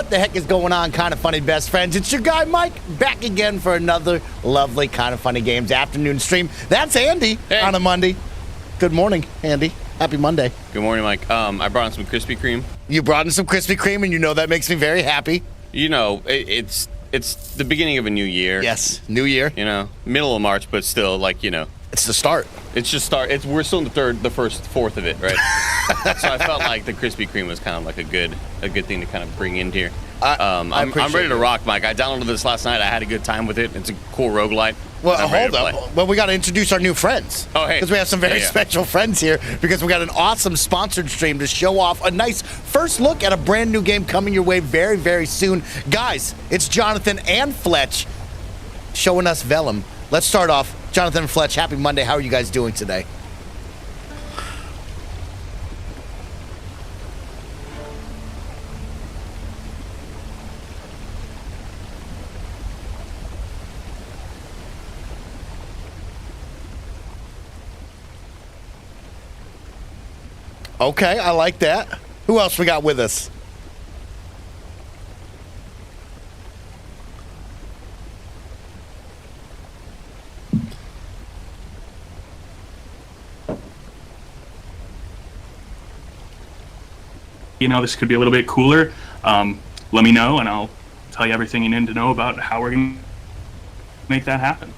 What the heck is going on, Kind of Funny best friends? It's your guy Mike, back again for another lovely Kind of Funny Games afternoon stream. That's Andy on a Monday. Good morning, Andy. Happy Monday. Good morning, Mike. I brought in some Krispy Kreme. You brought in some Krispy Kreme, and you know that makes me very happy. You know, it's the beginning of a new year. Yes, new year. You know, middle of March, but still, like, you know. It's the start. It's just start. We're still in the first fourth of it, right? So I felt like the Krispy Kreme was kind of like a good thing to kind of bring in here. I'm ready to rock, Mike. I downloaded this last night. I had a good time with it. It's a cool roguelike. Well, hold up. Well, we got to introduce our new friends. Oh, hey. Because we have some very special friends here because we got an awesome sponsored stream to show off a nice first look at a brand new game coming your way very, very soon. Guys, it's Jonathan and Fletch showing us Vellum. Let's start off. Jonathan and Fletch, happy Monday. How are you guys doing today? Okay, I like that. Who else we got with us? You know, this could be a little bit cooler. Let me know, and I'll tell you everything you need to know about how we're going to make that happen.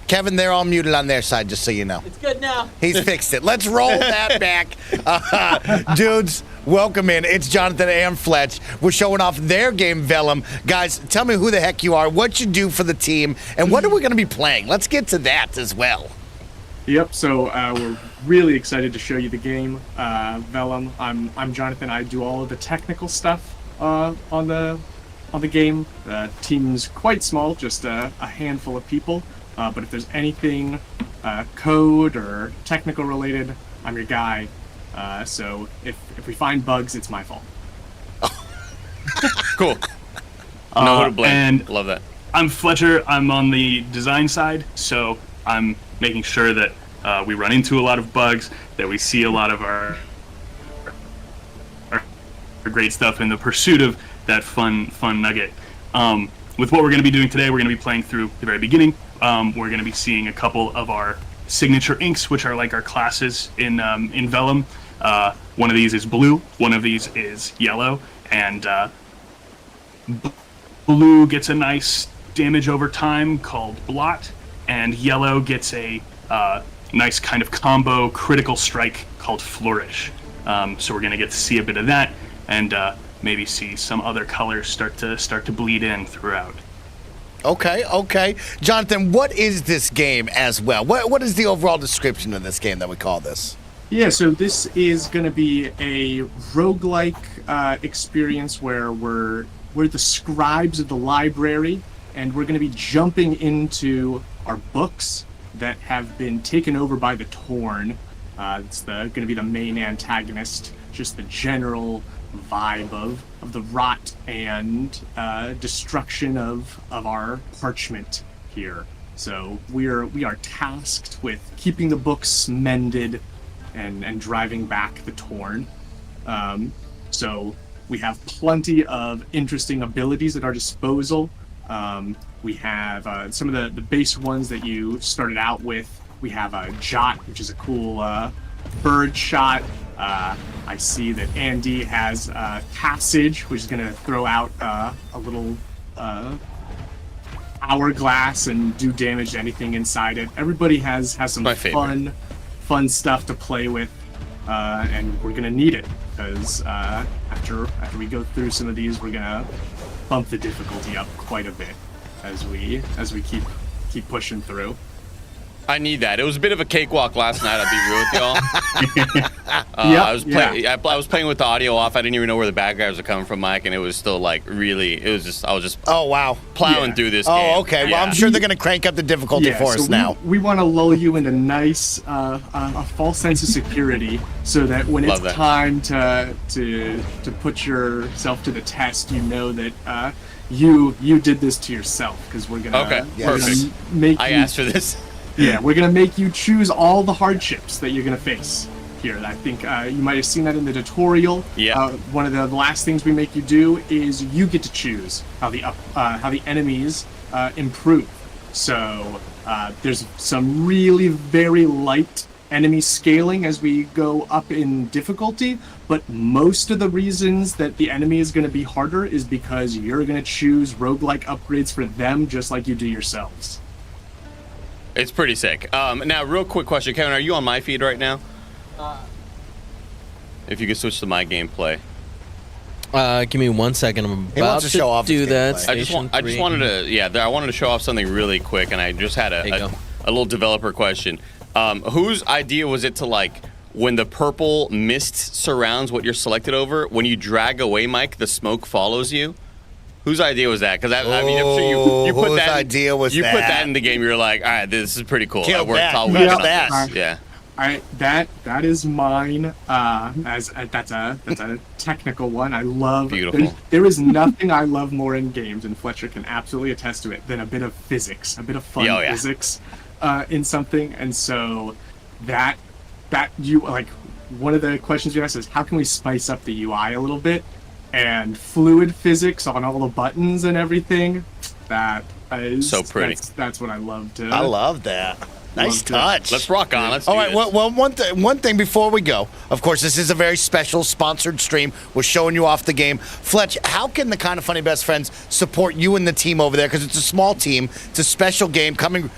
Kevin, they're all muted on their side, just so you know. It's good now. He's fixed it. Let's roll that back. Dudes, welcome in. It's Jonathan and Fletch. We're showing off their game, Vellum. Guys, tell me who the heck you are, what you do for the team, and what are we going to be playing? Let's get to that as well. Yep, so we're really excited to show you the game, Vellum. I'm Jonathan. I do all of the technical stuff on the game. The team's quite small, just a handful of people. But if there's anything code or technical related, I'm your guy. So if we find bugs, it's my fault. Cool. No, who to blame. And love that. I'm Fletcher. I'm on the design side, so I'm making sure that we run into a lot of bugs, that we see a lot of our great stuff in the pursuit of that fun nugget. With what we're going to be doing today, we're going to be playing through the very beginning. We're going to be seeing a couple of our signature inks, which are like our classes in Vellum. One of these is blue, one of these is yellow, and blue gets a nice damage over time called blot, and yellow gets a nice kind of combo critical strike called flourish. So we're going to get to see a bit of that, and maybe see some other colors start to bleed in throughout. Okay. Jonathan, what is this game as well? What is the overall description of this game that we call this? Yeah, so this is going to be a roguelike experience where we're the scribes of the library, and we're going to be jumping into our books that have been taken over by the Torn. It's going to be the main antagonist, just the general vibe of the rot and destruction of our parchment here. So we are tasked with keeping the books mended and driving back the Torn. So we have plenty of interesting abilities at our disposal. We have some of the base ones that you started out with. We have a Jot, which is a cool bird shot. I see that Andy has Passage, which is going to throw out a little hourglass and do damage to anything inside it. Everybody has some fun stuff to play with, and we're going to need it because after we go through some of these, we're going to bump the difficulty up quite a bit as we keep pushing through. I need that. It was a bit of a cakewalk last night, I'll be real with y'all. I was playing with the audio off. I didn't even know where the bad guys were coming from, Mike, and it was still like really, I was just plowing through this game. Oh, okay. Well, I'm sure they're going to crank up the difficulty for us now. We want to lull you into nice, a false sense of security so that when it's time to put yourself to the test, you know that you did this to yourself, because we're going to I asked for this. Yeah, we're going to make you choose all the hardships that you're going to face. here. I think you might have seen that in the tutorial. Yeah. One of the last things we make you do is you get to choose how the enemies improve. So there's some really very light enemy scaling as we go up in difficulty, but most of the reasons that the enemy is going to be harder is because you're going to choose roguelike upgrades for them just like you do yourselves. It's pretty sick. Now, real quick question, Kevin, are you on my feed right now? If you could switch to my gameplay. Give me 1 second. I'm about to show off do his that. gameplay. I just wanted to, I wanted to show off something really quick, and I just had a little developer question. Whose idea was it to, like, when the purple mist surrounds what you're selected over, when you drag away, Mike, the smoke follows you? Whose idea was that? Because I mean, I'm sure you put that. Idea was you that? put that in the game. You're like, all right, this is pretty cool. I Killed worked that. all Killed weekend on that. this. Yeah. That is mine. That's a technical one. I love. Beautiful. There is nothing I love more in games, and Fletcher can absolutely attest to it, than a bit of physics, a bit of fun physics in something. And so that you like, one of the questions you asked is how can we spice up the UI a little bit, and fluid physics on all the buttons and everything. That is so pretty. That's what I love to. I love that. Nice touch. Let's rock on. Let's do All right. this. Well, one thing before we go. Of course, this is a very special sponsored stream. We're showing you off the game. Fletch, how can the Kind of Funny Best Friends support you and the team over there? Because it's a small team. It's a special game coming.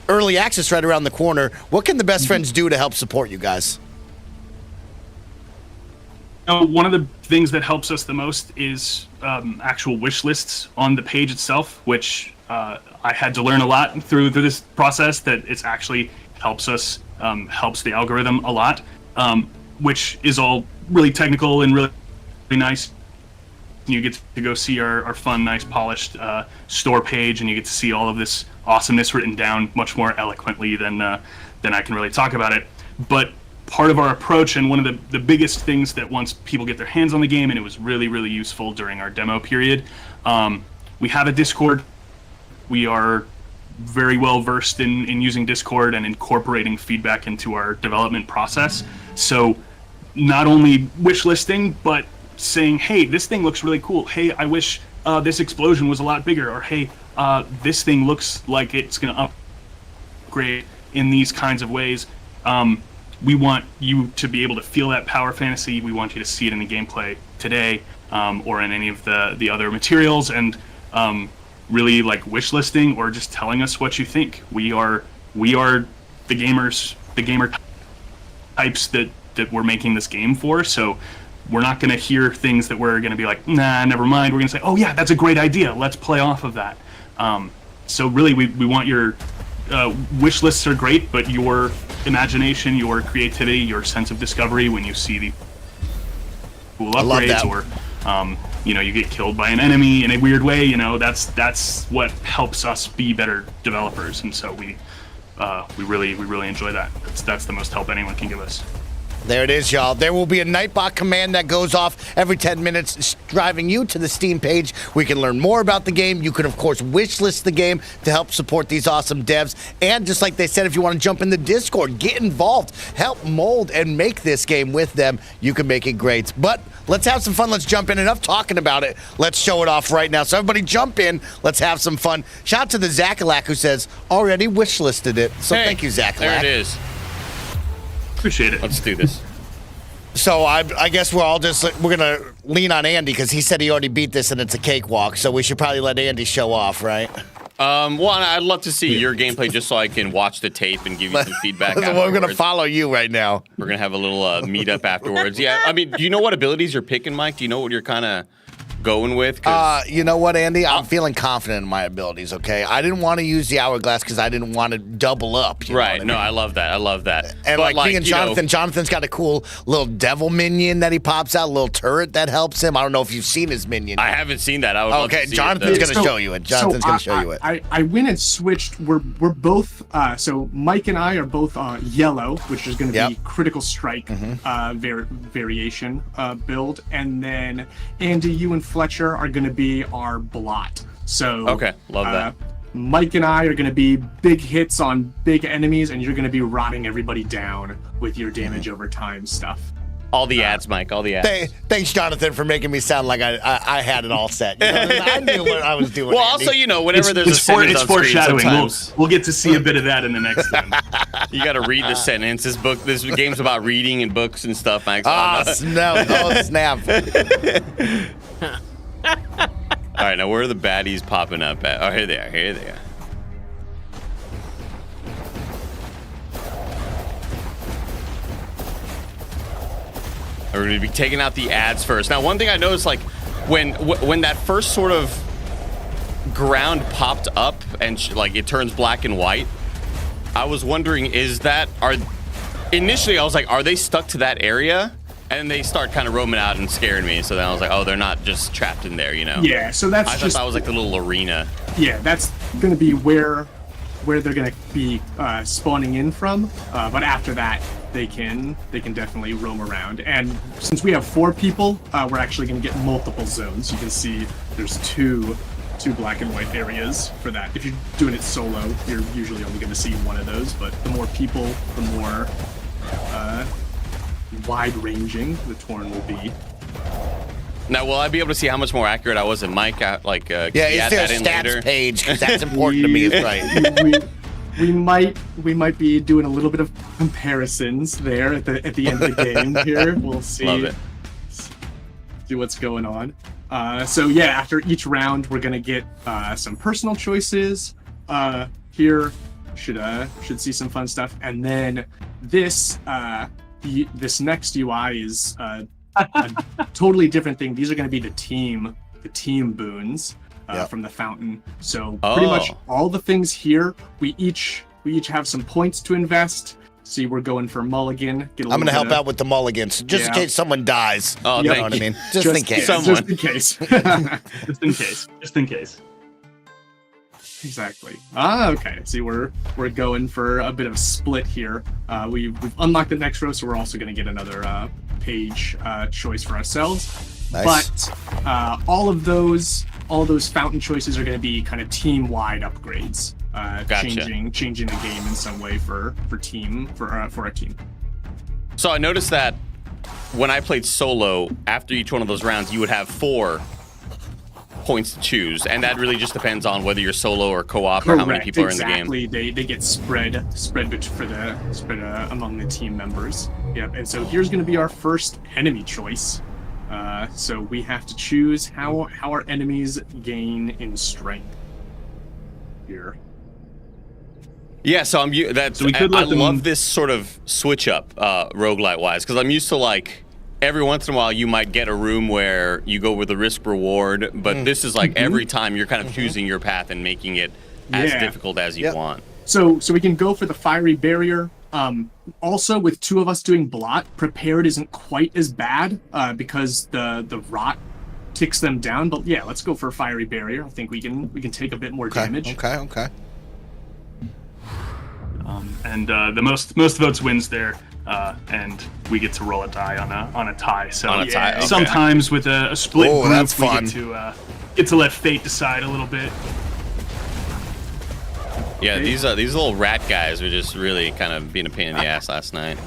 Early access right around the corner. What can the best friends do to help support you guys? One of the things that helps us the most is actual wish lists on the page itself, which I had to learn a lot through this process, that it's actually helps us, helps the algorithm a lot, which is all really technical and really nice. You get to go see our fun, nice, polished store page, and you get to see all of this awesomeness written down much more eloquently than I can really talk about it. But part of our approach, and one of the biggest things that once people get their hands on the game, and it was really, really useful during our demo period, we have a Discord. We are very well versed in using Discord and incorporating feedback into our development process. So not only wish listing, but saying, hey, this thing looks really cool. Hey, I wish this explosion was a lot bigger. Or hey, this thing looks like it's going to upgrade in these kinds of ways. We want you to be able to feel that power fantasy. We want you to see it in the gameplay today, or in any of the other materials, and really like wish listing or just telling us what you think. We are the gamer types that we're making this game for. So we're not going to hear things that we're going to be like, nah, never mind. We're going to say, oh yeah, that's a great idea. Let's play off of that. So really, we want your wish lists are great, but your imagination, your creativity, your sense of discovery when you see the cool upgrades, or you get killed by an enemy in a weird way, that's what helps us be better developers. And so we really enjoy that. That's the most help anyone can give us. There it is, y'all. There will be a Nightbot command that goes off every 10 minutes, driving you to the Steam page. We can learn more about the game. You can, of course, wish list the game to help support these awesome devs. And just like they said, if you want to jump in the Discord, get involved, help mold and make this game with them, you can make it great. But let's have some fun. Let's jump in. Enough talking about it. Let's show it off right now. So everybody jump in. Let's have some fun. Shout out to the Zachalak who says, already wish listed it. So hey, thank you, Zachalak. There it is. Appreciate it. Let's do this. So I guess we're gonna lean on Andy because he said he already beat this and it's a cakewalk. So we should probably let Andy show off, right? Well, I'd love to see your gameplay just so I can watch the tape and give you some feedback. We're gonna follow you right now. We're gonna have a little meetup afterwards. Yeah, I mean, do you know what abilities you're picking, Mike? Do you know what you're kind of going with? You know what, Andy? I'm feeling confident in my abilities, okay? I didn't want to use the hourglass because I didn't want to double up. Right. No, I love that. I love that. And but like being Jonathan, Jonathan's got a cool little devil minion that he pops out, a little turret that helps him. I don't know if you've seen his minion. I haven't seen that. I would love to see Jonathan's it, going to show you it. Jonathan's going to show you it. I went and switched. We're both, so Mike and I are both yellow, which is going to be critical strike variation build. And then Andy, you and Fletcher are going to be our blot. So okay, love that. Mike and I are going to be big hits on big enemies, and you're going to be rotting everybody down with your damage over time stuff. All the ads, Mike. All the ads. Thanks, Jonathan, for making me sound like I had it all set. You know? I knew what I was doing. Well, Andy. also, whenever there's a sentence on foreshadowing. screen, We'll get to see a bit of that in the next one. you got to read the sentence. This game's about reading and books and stuff, Mike. Oh, snap. All right, now where are the baddies popping up at? Oh, here they are. Here they are. We're going to be taking out the ads first. Now, one thing I noticed, like, when that first sort of ground popped up and it turns black and white, I was wondering, initially I was like, are they stuck to that area? And they start kind of roaming out and scaring me. So then I was like, oh, they're not just trapped in there, Yeah, so that's I thought that was like the little arena. Yeah, that's going to be where they're going to be spawning in from. But after that, they can definitely roam around. And since we have 4 people, we're actually going to get multiple zones. You can see there's two black and white areas for that. If you're doing it solo, you're usually only going to see one of those. But the more people, the more wide-ranging the Torn will be. Now, will I be able to see how much more accurate I was than Mike? Is there a stats page? Because that's important to me, is right. We might be doing a little bit of comparisons there at the end of the game here. We'll see. Love it. See what's going on. So yeah, after each round, we're gonna get some personal choices. Here should see some fun stuff, and then this next UI is a totally different thing. These are going to be the team boons from the fountain. So pretty much all the things here, we each have some points to invest. See, we're going for mulligan. I'm going to help out with the mulligans, just in case someone dies. Oh, you know what I mean? Just in case. Just in case. Just in case. Exactly. Okay. See, we're going for a bit of a split here. We've unlocked the next row, so we're also going to get another page choice for ourselves. Nice. But all of those fountain choices are going to be kind of team-wide upgrades, Gotcha. changing the game in some way for our team. So I noticed that when I played solo, after each one of those rounds, you would have 4 points to choose, and that really just depends on whether you're solo or co-op or how many people are in the game. Exactly. They get spread among the team members. Yep. And so here's going to be our first enemy choice. So we have to choose how our enemies gain in strength. Here. Yeah, so I love this sort of switch up roguelite wise, because I'm used to like every once in a while you might get a room where you go with the risk reward, but this is like every time you're kind of choosing your path and making it as difficult as you want. So we can go for the fiery barrier. Also, with 2 of us doing blot, prepared isn't quite as bad because the rot ticks them down. But yeah, let's go for a fiery barrier. I think we can take a bit more damage. Okay. And the most votes wins there, and we get to roll a die on a tie. So On a tie, okay. Sometimes with a split group, that's we fun. get to let fate decide a little bit. Yeah, these little rat guys were just really kind of being a pain in the ass last night.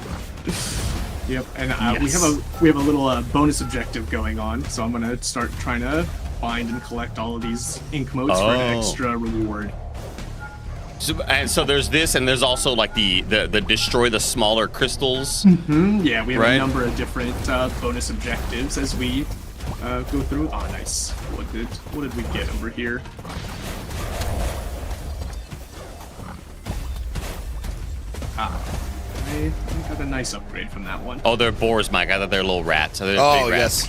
Yep, and we have a little bonus objective going on, so I'm gonna start trying to find and collect all of these ink motes for an extra reward. So there's this, and there's also like the destroy the smaller crystals. Yeah, we have a number of different bonus objectives as we go through. Oh, nice. What did we get over here? I got a nice upgrade from that one. Oh, they're boars, Mike. I thought they're little rats. So big yes. rats.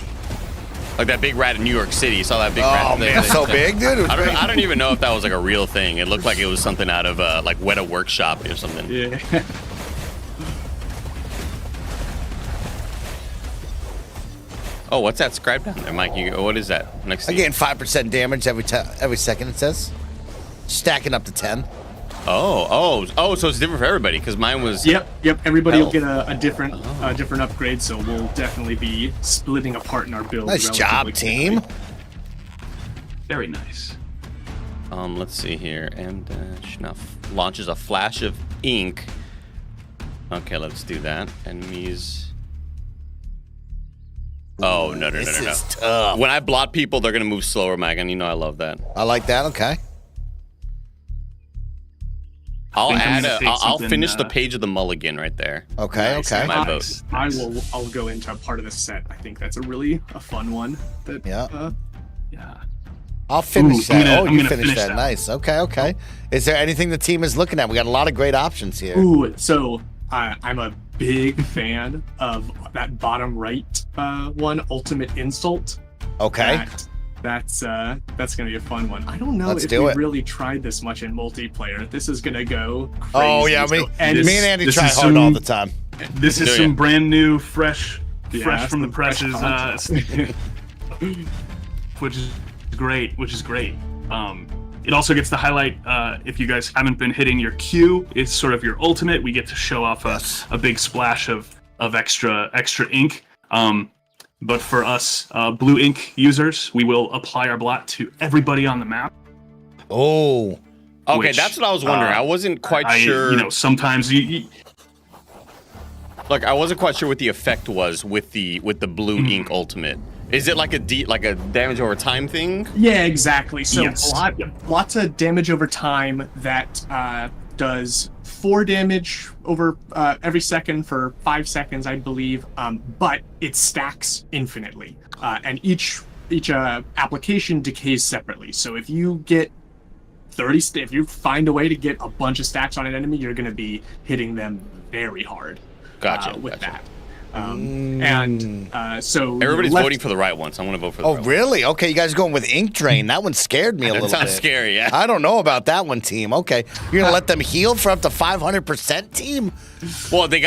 Like that big rat in New York City. You saw that big rat? Oh, man, so big, dude. I don't even know if that was like a real thing. It looked like it was something out of like Weta Workshop or something. Yeah. Oh, what's that scribe down there, Mike? What is that? Next to I gain 5% damage every second, it says. Stacking up to 10. Oh, so it's different for everybody, because mine was... Yep, everybody will get a different upgrade, so we'll definitely be splitting apart in our build. Nice job, team. Very nice. Let's see here. And now launches a flash of ink. Okay, let's do that. Enemies. Oh, no. This is tough. When I blot people, they're going to move slower, Megan. You know I love that. I like that. Okay. I'll finish the page of the mulligan right there. Okay, Nice. okay. My vote. I'll go into part of the set. I think that's a fun one. That, Yeah. Yeah. I'll finish that. I'm You gonna finished finish that. that. Nice. Okay. Is there anything the team is looking at? We got a lot of great options here. Ooh, so I'm a big fan of that bottom right one, Ultimate Insult. Okay. That's gonna be a fun one. I don't know Let's if do we it. really tried this much in multiplayer. This is gonna go crazy. Oh, yeah. Me So- and Andy this try is hard some- all the time. This is Do some ya? brand new, fresh Yeah, from the some fresh presses, content. which is great. It also gets to highlight, if you guys haven't been hitting your Q, it's sort of your ultimate. We get to show off a big splash of extra ink. But for us blue ink users, we will apply our blot to everybody on the map. Oh. Okay, Which, that's what I was wondering. I wasn't quite sure. Sometimes Look, I wasn't quite sure what the effect was with the blue ink ultimate. Is it like a damage over time thing? Yeah, exactly. So Yes. lots of damage over time that does 4 damage over every second for 5 seconds, I believe. But it stacks infinitely, and each application decays separately. So if you get if you find a way to get a bunch of stacks on an enemy, you're going to be hitting them very hard. Gotcha. With gotcha. that. So Everybody's left- voting for the right one, so I'm gonna vote for the Oh, right one. really? Okay, you guys are going with Ink Drain. That one scared me a That little sounds bit. scary, yeah. I don't know about that one, team. Okay. You're going to let them heal for up to 500%, team? Well, if they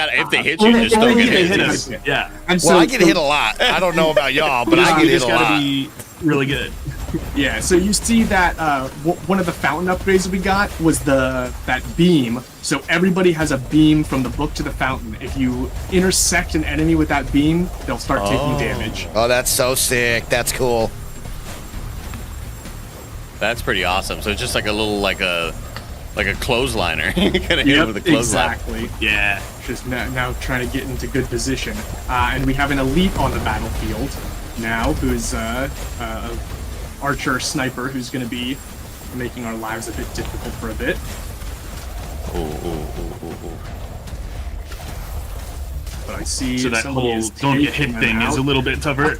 hit you, Well, you still only get if they hit. hit us. Yeah. And Well, so I get hit a lot. I don't know about y'all, but I get hit just a gotta lot. be really good. Yeah, so you see that one of the fountain upgrades we got was that beam. So everybody has a beam from the book to the fountain. If you intersect an enemy with that beam, they'll start taking damage. Oh, that's so sick. That's cool. That's pretty awesome. So it's just like a little like a clothesliner. You gotta hit him with a clothesline. Exactly. Yeah. Just now trying to get into good position. And we have an elite on the battlefield now who's archer sniper who's going to be making our lives a bit difficult for a bit. But I see So that somebody whole is don't get hit taking them thing is out. a little bit tougher.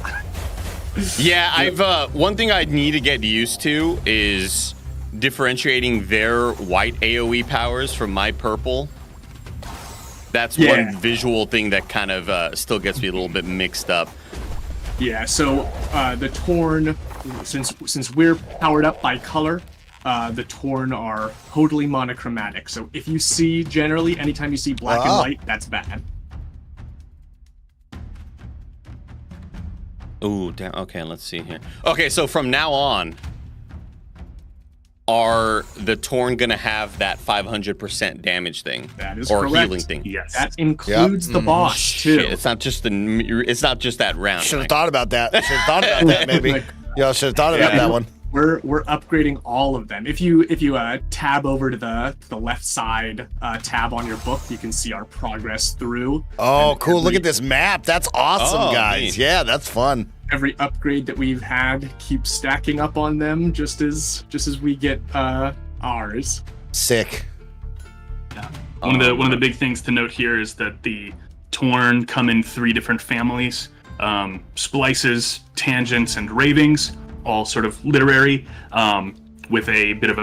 Yeah, I've one thing I need to get used to is differentiating their white AoE powers from my purple. That's Yeah. one visual thing that kind of still gets me a little bit mixed up. Yeah, so the Torn, since we're powered up by color, the Torn are totally monochromatic. So if you see generally, anytime you see black and white, that's bad. Ooh, damn. Okay, let's see here. Okay, so from now on, are the Torn gonna have that 500% damage thing? That is or correct. healing thing? Yes. That includes the boss too. Shit, it's not just that round. Should have right? thought about that. Should have thought about that, maybe. Like- Y'all should have thought about that one. We're upgrading all of them. If you tab over to the left side tab on your book, you can see our progress through. Oh, And cool. Look every- at this map. That's awesome, Oh, guys. neat. Yeah, that's fun. Every upgrade that we've had keeps stacking up on them, just as we get ours. Sick. One of the big things to note here is that the Torn come in 3 different families: splices, tangents, and ravings, all sort of literary, with a bit of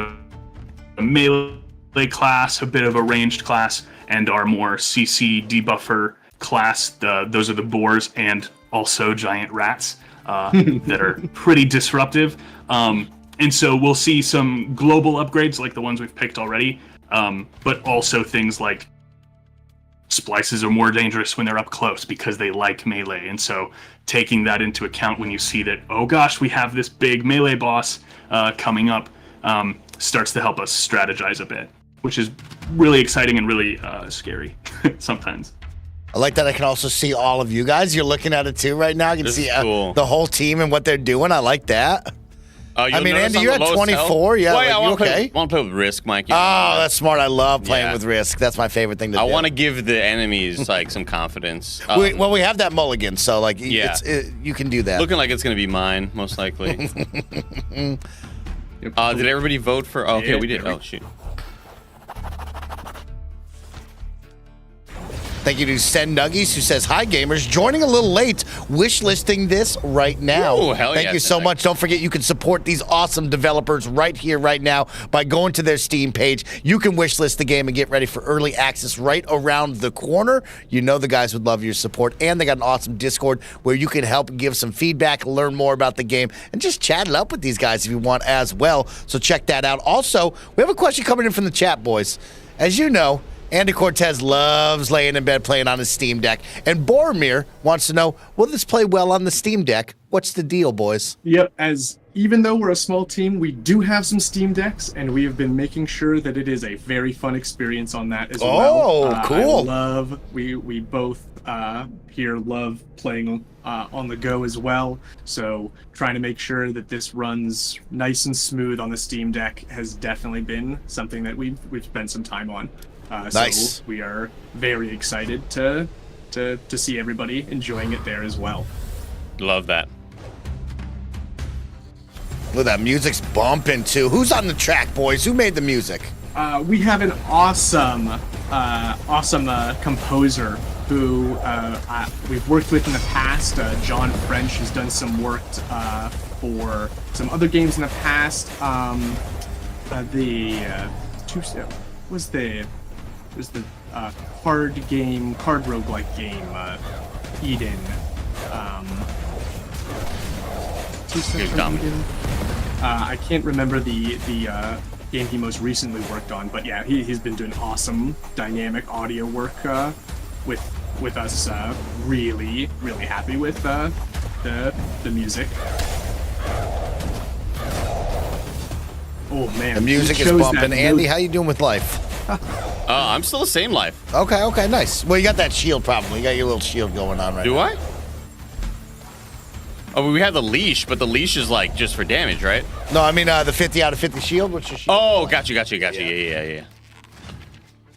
a melee class, a bit of a ranged class, and our more CC debuffer class. Those are the boars and also giant rats that are pretty disruptive. And so we'll see some global upgrades like the ones we've picked already, but also things like splices are more dangerous when they're up close because they like melee. And so taking that into account when you see that, oh gosh, we have this big melee boss coming up, starts to help us strategize a bit, which is really exciting and really scary sometimes. I like that I can also see all of you guys. You're looking at it too right now. I can This see is cool. the whole team and what they're doing. I like that. I mean, Andy, you had 24. Yeah, well, like, you okay? I want to play with Risk, Mike. Oh, that's smart. I love playing with Risk. That's my favorite thing to do. I want to give the enemies like some confidence. Well, we have that mulligan, so like, you can do that. Looking like it's gonna be mine, most likely. Did everybody vote for? Oh, okay, we did. Oh, shoot. Thank you to Send Nuggies, who says, "Hi, gamers. Joining a little late. Wish listing this right now." Ooh, hell Thank you so much. Don't forget, you can support these awesome developers right here, right now, by going to their Steam page. You can wish list the game and get ready for early access right around the corner. You know the guys would love your support, and they got an awesome Discord where you can help give some feedback, learn more about the game, and just chat it up with these guys if you want as well. So check that out. Also, we have a question coming in from the chat, boys. As you know, Andy Cortez loves laying in bed playing on his Steam Deck. And Boromir wants to know, will this play well on the Steam Deck? What's the deal, boys? Yep, even though we're a small team, we do have some Steam Decks, and we have been making sure that it is a very fun experience on that as well. Oh, cool. We both here love playing on the go as well. So trying to make sure that this runs nice and smooth on the Steam Deck has definitely been something that we've spent some time on. Nice. So we are very excited to see everybody enjoying it there as well. Love that. Look, that music's bumping too. Who's on the track, boys? Who made the music? We have an awesome composer who we've worked with in the past. John French has done some work for some other games in the past. Was the card roguelike game, Eden. I can't remember the game he most recently worked on, but yeah, he's been doing awesome dynamic audio work with us. Really happy with the music. Oh man, the music is bumping. Andy, how you doing with life? I'm still the same life. Okay, nice. Well, you got that shield probably. You got your little shield going on right now. Do I? Oh, we have the leash, but the leash is like just for damage, right? No, I mean the 50 out of 50 shield. What's your shield? Oh, got you. Yeah.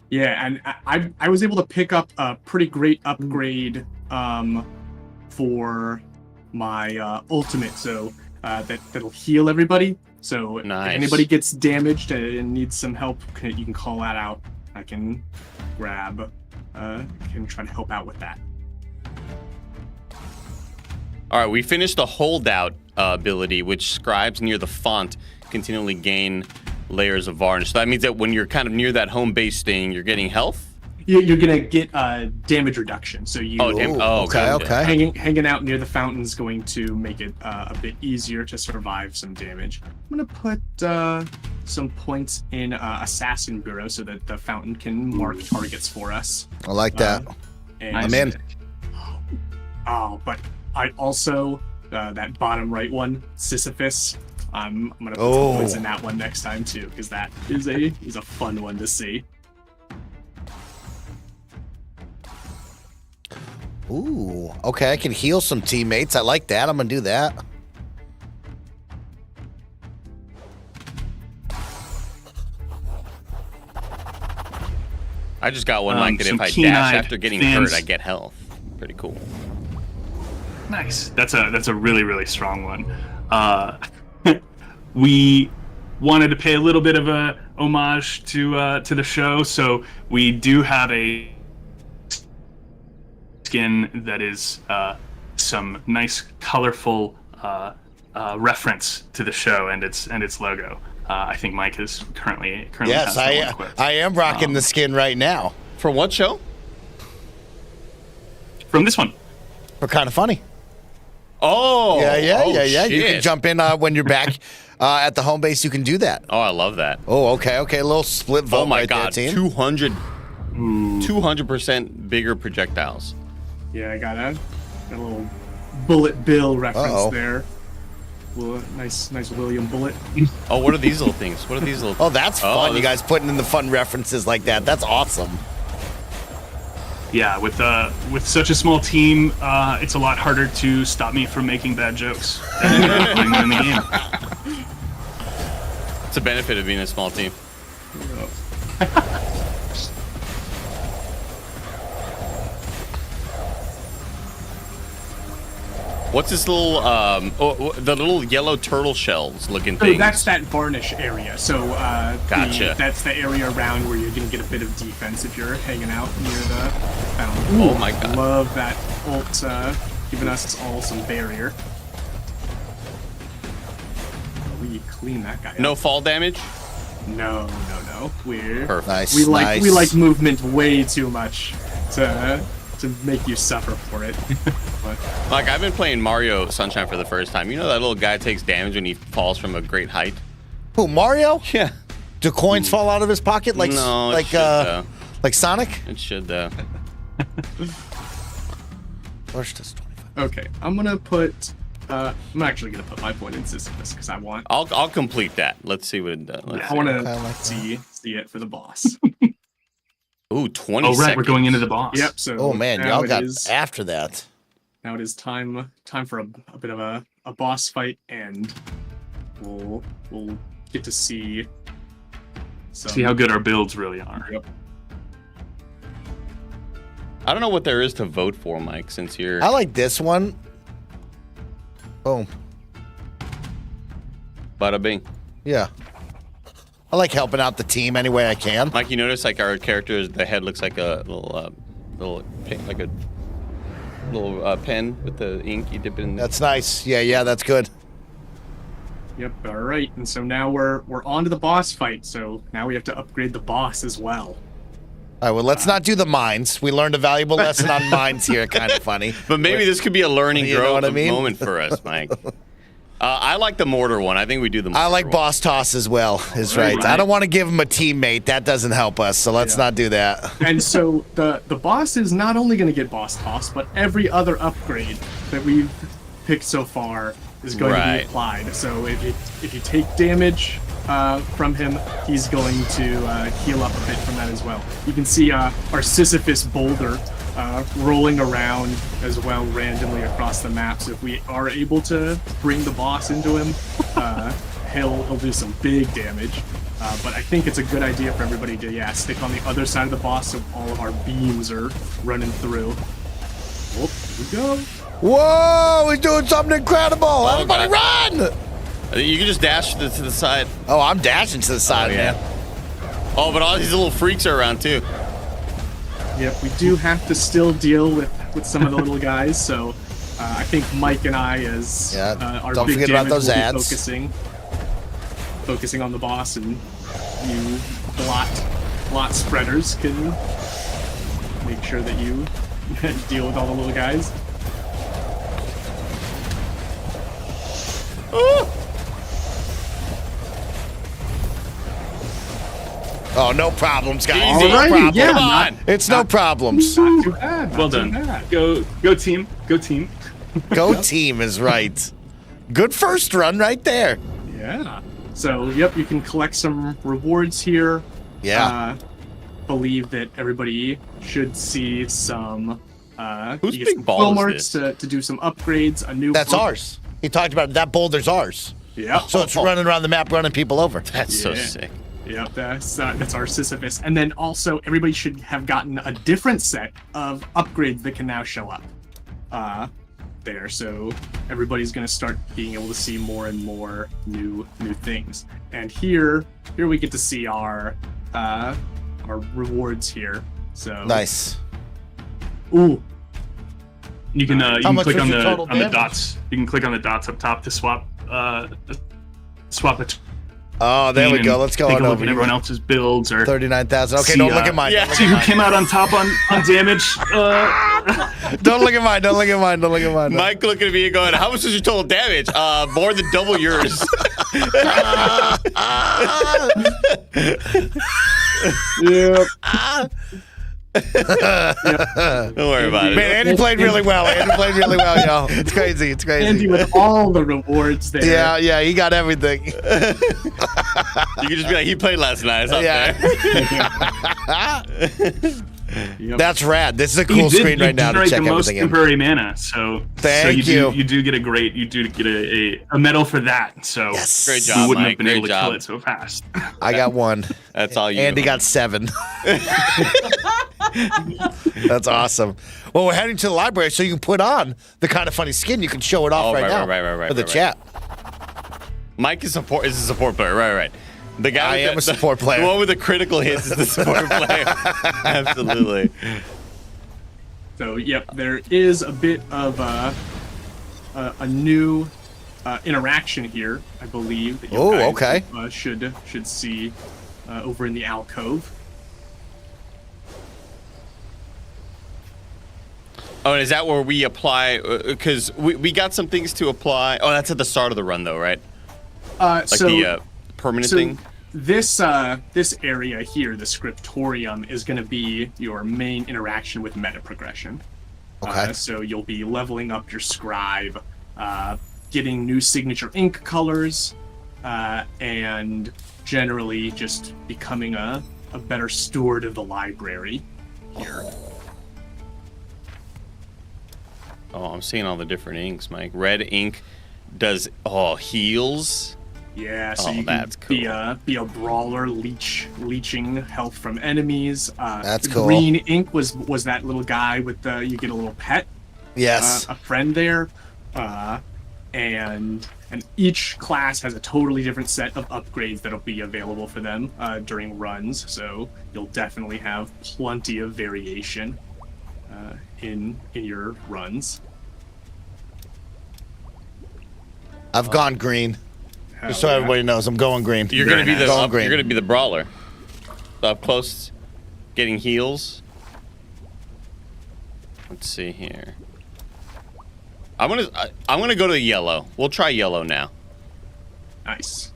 Yeah, and I was able to pick up a pretty great upgrade for my ultimate, so that'll heal everybody. So nice. If anybody gets damaged and needs some help, you can call that out. I can grab, can try to help out with that. All right, we finished the holdout ability, which scribes near the font continually gain layers of varnish. So that means that when you're kind of near that home base thing, you're getting health? You're gonna get damage reduction. So you okay. Hanging out near the fountain is going to make it a bit easier to survive some damage. I'm gonna put some points in Assassin Bureau so that the fountain can mark targets for us. I like that. I'm in. Oh, but I also that bottom right one, Sisyphus. I'm gonna put some points in that one next time too, because that is a fun one to see. Ooh, okay, I can heal some teammates. I like that. I'm gonna do that. I just got one like that if I dash after getting hurt, I get health. Pretty cool. Nice. That's a really strong one. We wanted to pay a little bit of a homage to the show, so we do have a skin that is some nice, colorful reference to the show and its logo. I think Mike is currently yes, has I am rocking the skin right now. For what show? From this one. For Kind of Funny. Oh, yeah. Shit. You can jump in when you're back at the home base. You can do that. Oh, I love that. Oh, okay. A little split vote. Oh my right god, there, team. 200% bigger projectiles. Yeah, I got a little Bullet Bill reference there. Well, nice William Bullet. Oh, what are these little things? What are these little? Oh, that's fun. You guys putting in the fun references like that. That's awesome. Yeah, with such a small team, it's a lot harder to stop me from making bad jokes than playing in the game. It's a benefit of being a small team. What's this little, the little yellow turtle shells looking So thing? that's that varnish area. So Gotcha. that's the area around where you're gonna get a bit of defense if you're hanging out near the fountain. Oh my god. Love that ult giving us all some barrier. We clean that guy No up. fall damage? No. We're Perfect. Nice. we nice. like movement way too much to make you suffer for it. But Like, I've been playing Mario Sunshine for the first time. You know that little guy takes damage when he falls from a great height? Who, Mario? Yeah. Do coins fall out of his pocket like No, it like should, though. like Sonic? It should, though. Where's this 25? okay, I'm actually gonna put my point in Sisyphus because I want I'll complete that. Let's see what it does. Let's I want Okay, I to like see it for the boss. Ooh, 20 Oh, right, seconds. we're going into the boss. Yep. So Oh man, now y'all it got is- after that. Now it is time for a bit of a boss fight, and we'll get to see. See how good our builds really are. Yep. I don't know what there is to vote for, Mike, since you're... I like this one. Boom. Bada bing. Yeah. I like helping out the team any way I can. Mike, you notice like our characters, the head looks like a little pen, like a little pen with the ink. You dip it in. That's nice. Yeah, that's good. Yep. All right. And so now we're on to the boss fight. So now we have to upgrade the boss as well. All right, well, let's not do the mines. We learned a valuable lesson on mines here. Kind of funny. But maybe this could be a learning You know growth what I mean? moment for us, Mike. I like the mortar one. I think we do the mortar I like one. boss toss as well. Is right. Right. I don't want to give him a teammate. That doesn't help us. So let's not do that. And so the boss is not only going to get boss toss, but every other upgrade that we've picked so far is going to Right. be applied. So if you take damage from him, he's going to heal up a bit from that as well. You can see our Sisyphus boulder rolling around as well randomly across the map. So if we are able to bring the boss into him, he'll do some big damage. But I think it's a good idea for everybody to stick on the other side of the boss so all of our beams are running through. Oh, here we go. Whoa, he's doing something incredible. Everybody God. run! You can just dash to the side. Oh, I'm dashing to the side, yeah. man. Oh, but all these little freaks are around too. Yep, we do have to still deal with some of the little guys, so I think Mike and I, as our don't big forget about damage, those will be ads. focusing on the boss, and you blot spreaders can make sure that you deal with all the little guys. Oh, no problems, guys. Easy. No Alrighty, problems. yeah, Come on. It's no problems. Not too bad. Not Well too done. bad. Go team. Go team. Go team is right. Good first run right there. Yeah. So, yep, you can collect some rewards here. Yeah. Believe that everybody should see some. Whose you get big some ball quill is marks this? to do some upgrades. A new. That's book. ours. He talked about it. That boulder's ours. Yeah. So it's running around the map, running people over. That's so Yeah. sick. Yep, that's our Sisyphus. And then also, everybody should have gotten a different set of upgrades that can now show up there. So everybody's going to start being able to see more and more new things. And here we get to see our rewards here. So Nice. Ooh, You can much click was on your the total damage? dots. You can click on the dots up top to swap it. Oh, there we go. Let's go take on a look over. at everyone else's builds or 39,000. Okay, See, don't look at mine. yeah. see who came out on top on damage. Don't look at mine. Don't look at mine. Don't look at mine. Mike looking at me and going, "How much is your total damage? More than double yours." yep. Don't worry about it. Man, Andy played really well. Andy played really well, y'all. It's crazy. It's crazy. Andy with all the rewards there. Yeah, he got everything. You can just be like, "He played last night." It's up Yeah. there. Yep. That's rad. This is a You cool did- screen you right now to generate check the most everything in. temporary mana, so Thank you. you. You do get a medal for that. So Yes. Great we job, wouldn't Mike. have been Great able to job. kill it so fast. I got 1. That's all you. Andy got 7. That's awesome. Well, we're heading to the library so you can put on the kind of funny skin. You can show it off Oh, right now right, for the right. chat. Mike is a support player. Right. The guy. I am a support player. The one with the critical hits is the support player. Absolutely. So, yep, there is a bit of a new interaction here, I believe. That you Oh, guys, okay. Should see over in the alcove. Oh, and is that where we apply? Because we got some things to apply. Oh, that's at the start of the run, though, right? Like the permanent thing. This area here, the scriptorium, is going to be your main interaction with meta progression. Okay. So you'll be leveling up your scribe, getting new signature ink colors, and generally just becoming a better steward of the library here. Oh, I'm seeing all the different inks, Mike. Red ink does heals. Yeah, so Oh, you can that's cool. be a brawler, leeching health from enemies. That's cool. Green ink was that little guy with you get a little pet, Yes. a friend there, and each class has a totally different set of upgrades that'll be available for them during runs. So you'll definitely have plenty of variation in your runs. I've gone green. Just so yeah. everybody knows, I'm going green. You're gonna be Going green. you're gonna be the brawler. Up close, getting heals. Let's see here. I'm gonna go to yellow. We'll try yellow now. Nice.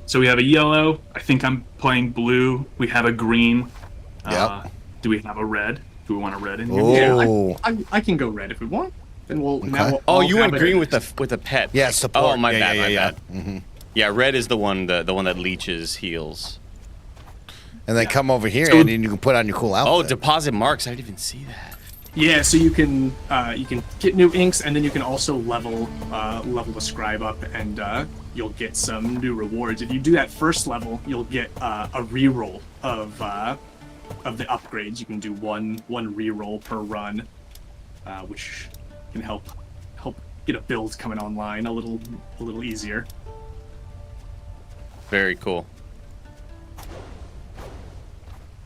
So we have a yellow. I think I'm playing blue. We have a green. Yep. Do we have a red? Do we want a red in here? Oh. Yeah, I can go red if we want. Then we'll now. Oh, I'll you have went it- green with the pet. Yeah, support. Oh, my Yeah, bad, yeah, my yeah, bad. Yeah, red is the one that leeches heals. And then come over here, So- Andy, and you can put on your cool outfit. Oh, deposit marks. I didn't even see that. Yeah, so you can get new inks, and then you can also level the scribe up, and you'll get some new rewards. If you do that first level, you'll get a reroll of the upgrades. You can do one reroll per run, which can help get a build coming online a little easier. Very cool.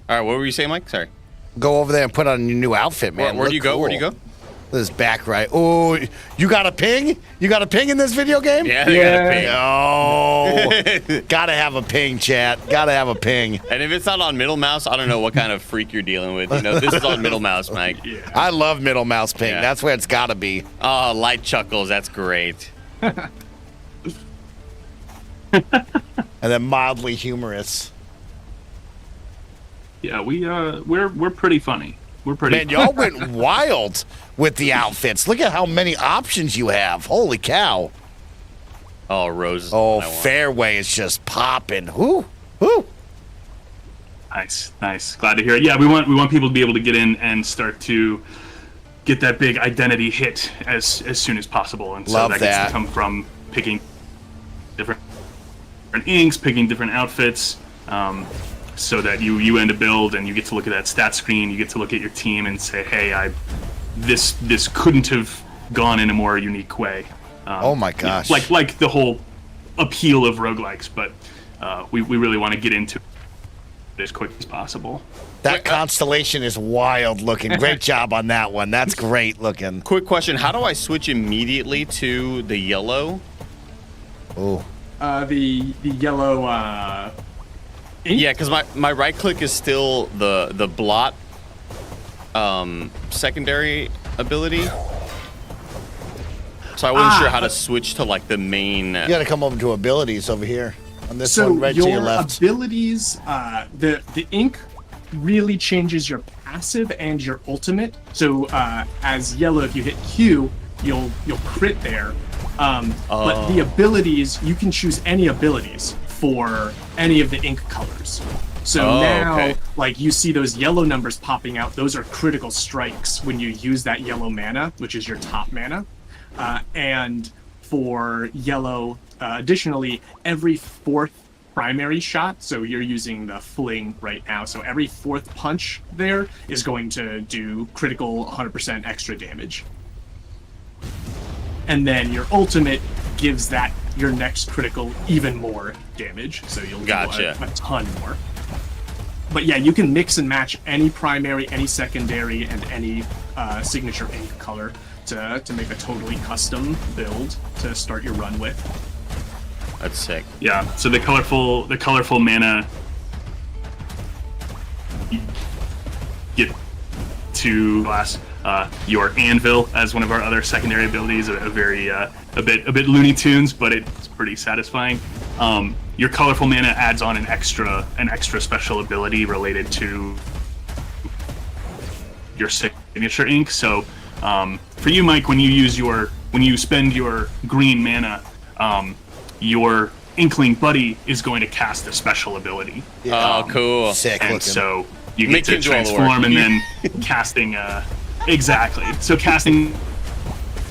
All right, what were you saying, Mike? Sorry. Go over there and put on your new outfit, man. Where do you Look go? Where do you cool. go? This back right. Oh, you got a ping? You got a ping in this video game? Yeah, they got a ping. Oh, gotta have a ping, chat. Gotta have a ping. And if it's not on middle mouse, I don't know what kind of freak you're dealing with. You know, this is on middle mouse, Mike. I love middle mouse ping. Yeah. That's where it's gotta be. Oh, light chuckles. That's great. And then mildly humorous. Yeah, we're pretty funny. We're pretty. Man, y'all went wild with the outfits. Look at how many options you have. Holy cow. Oh, Rose. is Oh, what I want. fairway is just popping. Whoo, whoo. Nice. Glad to hear it. Yeah, we want people to be able to get in and start to get that big identity hit as soon as possible, and so Love that gets that. to come from picking different inks, picking different outfits, so that you end a build and you get to look at that stat screen, you get to look at your team and say, hey, this couldn't have gone in a more unique way. Oh my gosh. Like the whole appeal of roguelikes, but we really want to get into it as quick as possible. That constellation is wild looking. Great job on that one. That's great looking. Quick question: how do I switch immediately to the yellow? Oh. The yellow ink? Yeah, because my right click is still the blot secondary ability. So I wasn't sure how to switch to like the main. You gotta come over to abilities over here. On this So one, right to your left. abilities, the ink really changes your passive and your ultimate. So as yellow, if you hit Q, you'll crit there. But the abilities, you can choose any abilities for any of the ink colors. So Oh, now, okay. like, you see those yellow numbers popping out. Those are critical strikes when you use that yellow mana, which is your top mana. And for yellow, additionally, every fourth primary shot, so you're using the fling right now, so every fourth punch there is going to do critical 100% extra damage. And then your ultimate gives that your next critical even more damage, so you'll do a ton more. But yeah, you can mix and match any primary, any secondary, and any signature ink color to make a totally custom build to start your run with. That's sick. Yeah. So the colorful mana get to class. Your anvil as one of our other secondary abilities, a bit Looney Tunes, but it's pretty satisfying. Your colorful mana adds on an extra special ability related to your signature ink. So for you, Mike, when you spend your green mana, your Inkling buddy is going to cast a special ability. Oh, cool. Sick And looking. so you get to transform and then casting. Exactly. So casting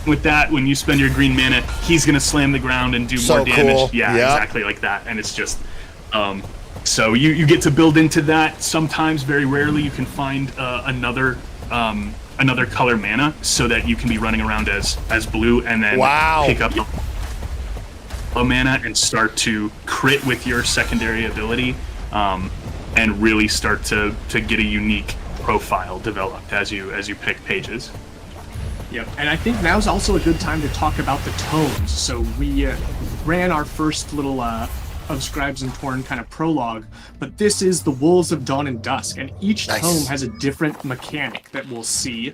with that, when you spend your green mana, he's gonna slam the ground and do more damage. Cool. Yeah, Yep. exactly like that. And it's just, so you get to build into that. Sometimes, very rarely, you can find another color mana so that you can be running around as blue and then pick up a mana and start to crit with your secondary ability, and really start to get a unique profile developed as you pick pages. Yep, and I think now's also a good time to talk about the tomes. So we ran our first little of Scribes and Torn kind of prologue, but this is the Wolves of Dawn and Dusk, and each tome has a different mechanic that we'll see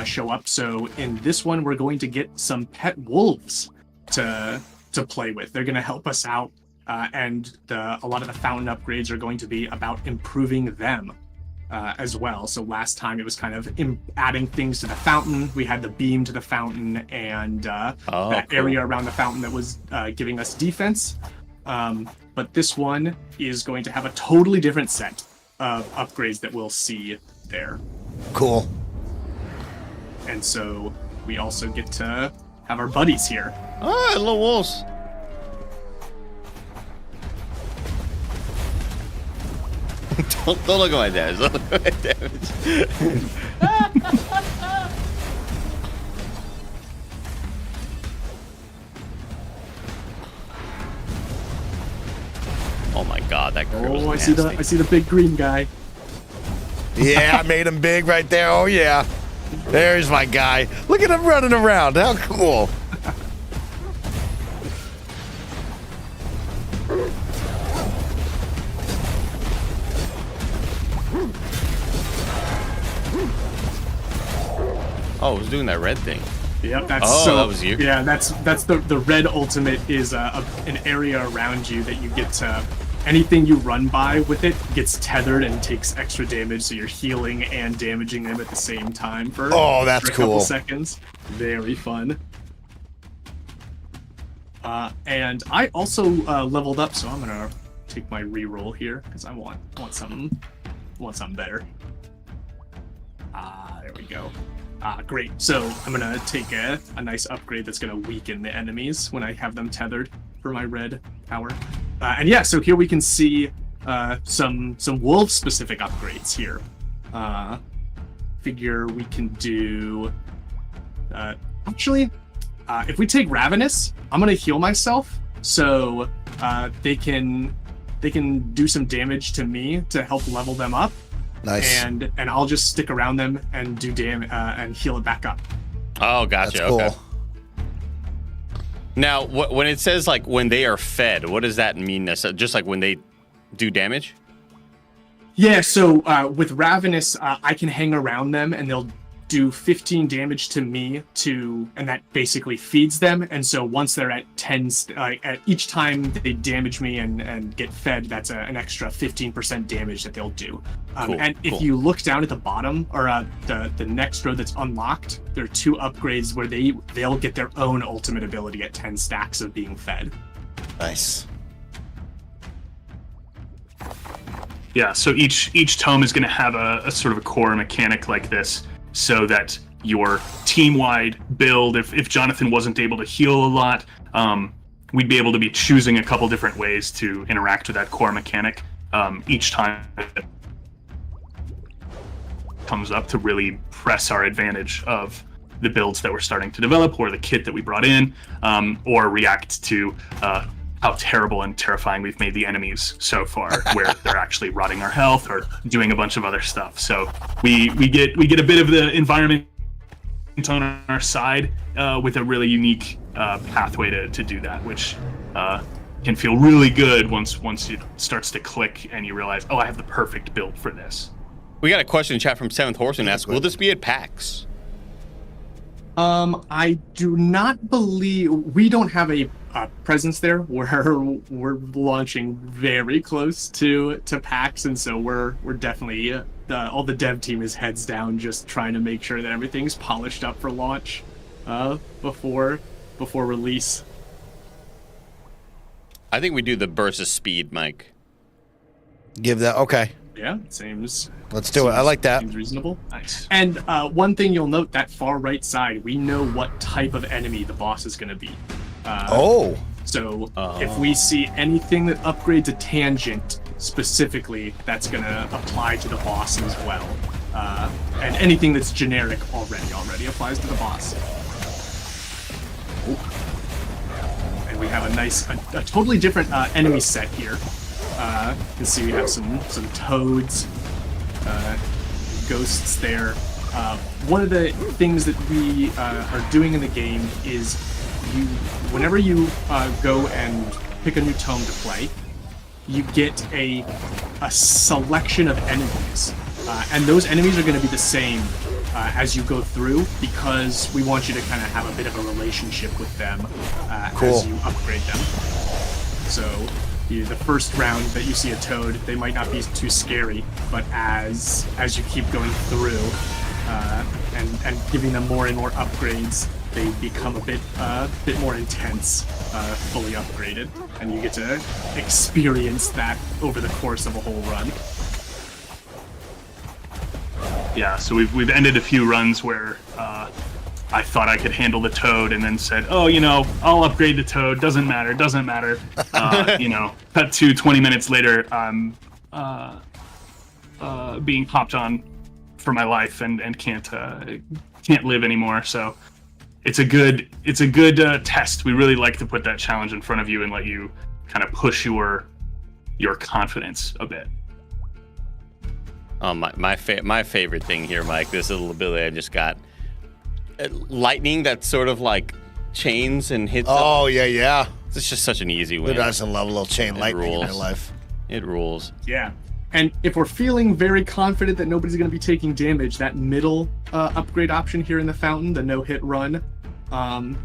show up. So in this one, we're going to get some pet wolves to play with. They're going to help us out, and a lot of the fountain upgrades are going to be about improving them. As well. So last time it was kind of adding things to the fountain. We had the beam to the fountain and that area around the fountain that was giving us defense. But this one is going to have a totally different set of upgrades that we'll see there. Cool. And so we also get to have our buddies here. Oh, little wolves. Don't look at my damage. Don't look at my damage. Oh my god, that girl was I nasty. see the big green guy. Yeah, I made him big right there. Oh, yeah. There's my guy. Look at him running around. How cool. Oh, it was doing that red thing. Yep, that's that was you. Yeah, that's the red ultimate is an area around you that you get to. Anything you run by with it gets tethered and takes extra damage, so you're healing and damaging them at the same time for that's a couple cool. seconds. Very fun. And I also leveled up, so I'm gonna take my reroll here because I want something better. There we go. Great. So I'm gonna take a nice upgrade that's gonna weaken the enemies when I have them tethered for my red power. And yeah, so here we can see some wolf specific upgrades here. Figure we can do. Actually, if we take Ravenous, I'm gonna heal myself, so they can do some damage to me to help level them up. Nice. And I'll just stick around them and do damage and heal it back up. Oh, gotcha. That's cool. Okay. Now, when it says like when they are fed, what does that mean? Just like when they do damage? Yeah. So with Ravenous, I can hang around them and they'll do 15 damage to me and that basically feeds them. And so once they're at 10, at each time they damage me and get fed, that's an extra 15% damage that they'll do. Cool, and if you look down at the bottom or the next row that's unlocked, there are 2 upgrades where they'll get their own ultimate ability at 10 stacks of being fed. Nice. Yeah, so each tome is going to have a sort of a core mechanic like this, so that your team-wide build, if Jonathan wasn't able to heal a lot, we'd be able to be choosing a couple different ways to interact with that core mechanic each time it comes up, to really press our advantage of the builds that we're starting to develop, or the kit that we brought in, or react to how terrible and terrifying we've made the enemies so far, where they're actually rotting our health or doing a bunch of other stuff. So we get a bit of the environment on our side with a really unique pathway to do that, which can feel really good once it starts to click and you realize, oh, I have the perfect build for this. We got a question in chat from Seventh Horseman asks, will this be at PAX? I do not believe we don't have a presence there. We're launching very close to PAX, and so we're definitely all the dev team is heads down, just trying to make sure that everything's polished up for launch before release. I think we do the burst of speed, Mike. Give that, okay. Yeah, seems. Let's do it. I like that. Seems reasonable. Nice. And one thing you'll note, that far right side, we know what type of enemy the boss is going to be. So if we see anything that upgrades a tangent specifically, that's going to apply to the boss as well. And anything that's generic already applies to the boss. And we have a totally different enemy set here. You can see we have some toads, ghosts there. One of the things that we are doing in the game is whenever you go and pick a new tome to play, you get a selection of enemies. And those enemies are going to be the same as you go through, because we want you to kind of have a bit of a relationship with them as you upgrade them. So the first round that you see a toad, they might not be too scary, but as you keep going through and giving them more and more upgrades, they become a bit more intense, fully upgraded, and you get to experience that over the course of a whole run. Yeah, so we've ended a few runs where I thought I could handle the toad, and then said, oh, I'll upgrade the toad, doesn't matter. Cut to 20 minutes later, I'm being popped on for my life and can't live anymore. So it's a good test. We really like to put that challenge in front of you and let you kind of push your confidence a bit. My favorite thing here, Mike, this little ability I just got. Lightning that sort of like chains and hits. Oh, yeah. It's just such an easy win. Who doesn't love a little chain lightning in their life? It rules. Yeah. And if we're feeling very confident that nobody's going to be taking damage, that middle upgrade option here in the fountain, the no-hit run,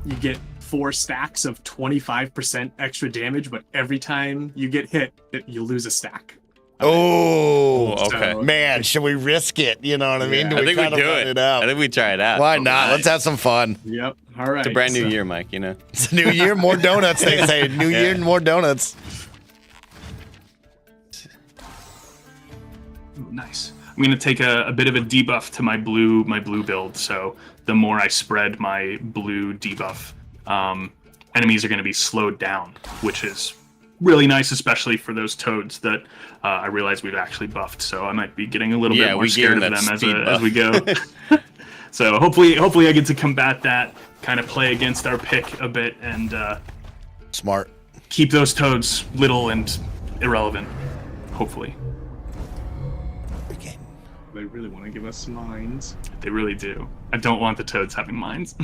you get 4 stacks of 25% extra damage, but every time you get hit, you lose a stack. Oh, okay. Man, should we risk it? You know what I mean? I think we do it. I think we try it out. Why not? Let's have some fun. Yep. All right. It's a brand new year, Mike, It's a new year, more donuts, they say. New year, more donuts. Ooh, nice. I'm going to take a bit of a debuff to my blue build. So the more I spread my blue debuff, enemies are going to be slowed down, which is really nice, especially for those toads that I realize we've actually buffed. So I might be getting a little bit more scared of them as we go. So hopefully I get to combat that, kind of play against our pick a bit, and smart. Keep those toads little and irrelevant, hopefully. Okay. They really want to give us mines. They really do. I don't want the toads having mines.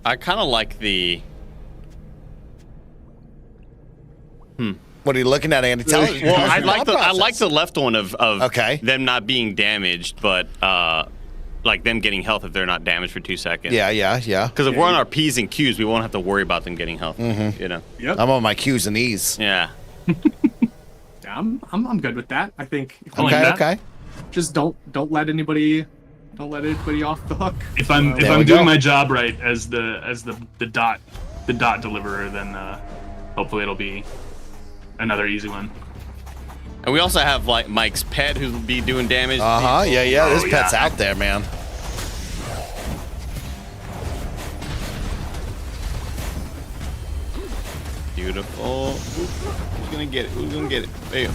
I kind of like the... What are you looking at, Andy? Tell us. Well, I like the left one of them not being damaged, but like them getting health if they're not damaged for 2 seconds. Yeah. Because if we're on our P's and Q's, we won't have to worry about them getting health. Yep. I'm on my Q's and E's. Yeah. I'm good with that. I think. Okay. Just don't let anybody off the hook. If I'm doing my job right as the dot deliverer, then hopefully it'll be another easy one. And we also have like Mike's pet who'll be doing damage. Yeah. This pet's out there, man. Beautiful. Who's gonna get it? Who's gonna get it? There you go.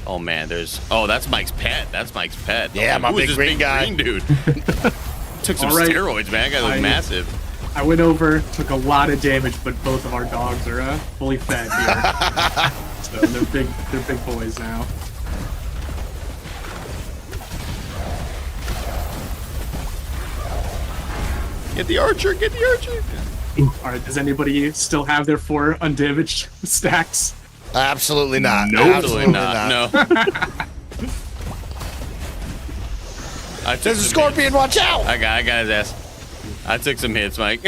Oh man, that's Mike's pet. That's Mike's pet. Yeah, my big green guy. Green dude. Took some Right. steroids, man. That guy looks massive. I went over, took a lot of damage, but both of our dogs are fully fed here. So they're big boys now. Get the archer, get the archer. All right, does anybody still have their 4 undamaged stacks? Absolutely not. Nope. Absolutely not. No. There's a scorpion, watch out! I got his ass. I took some hits, Mike.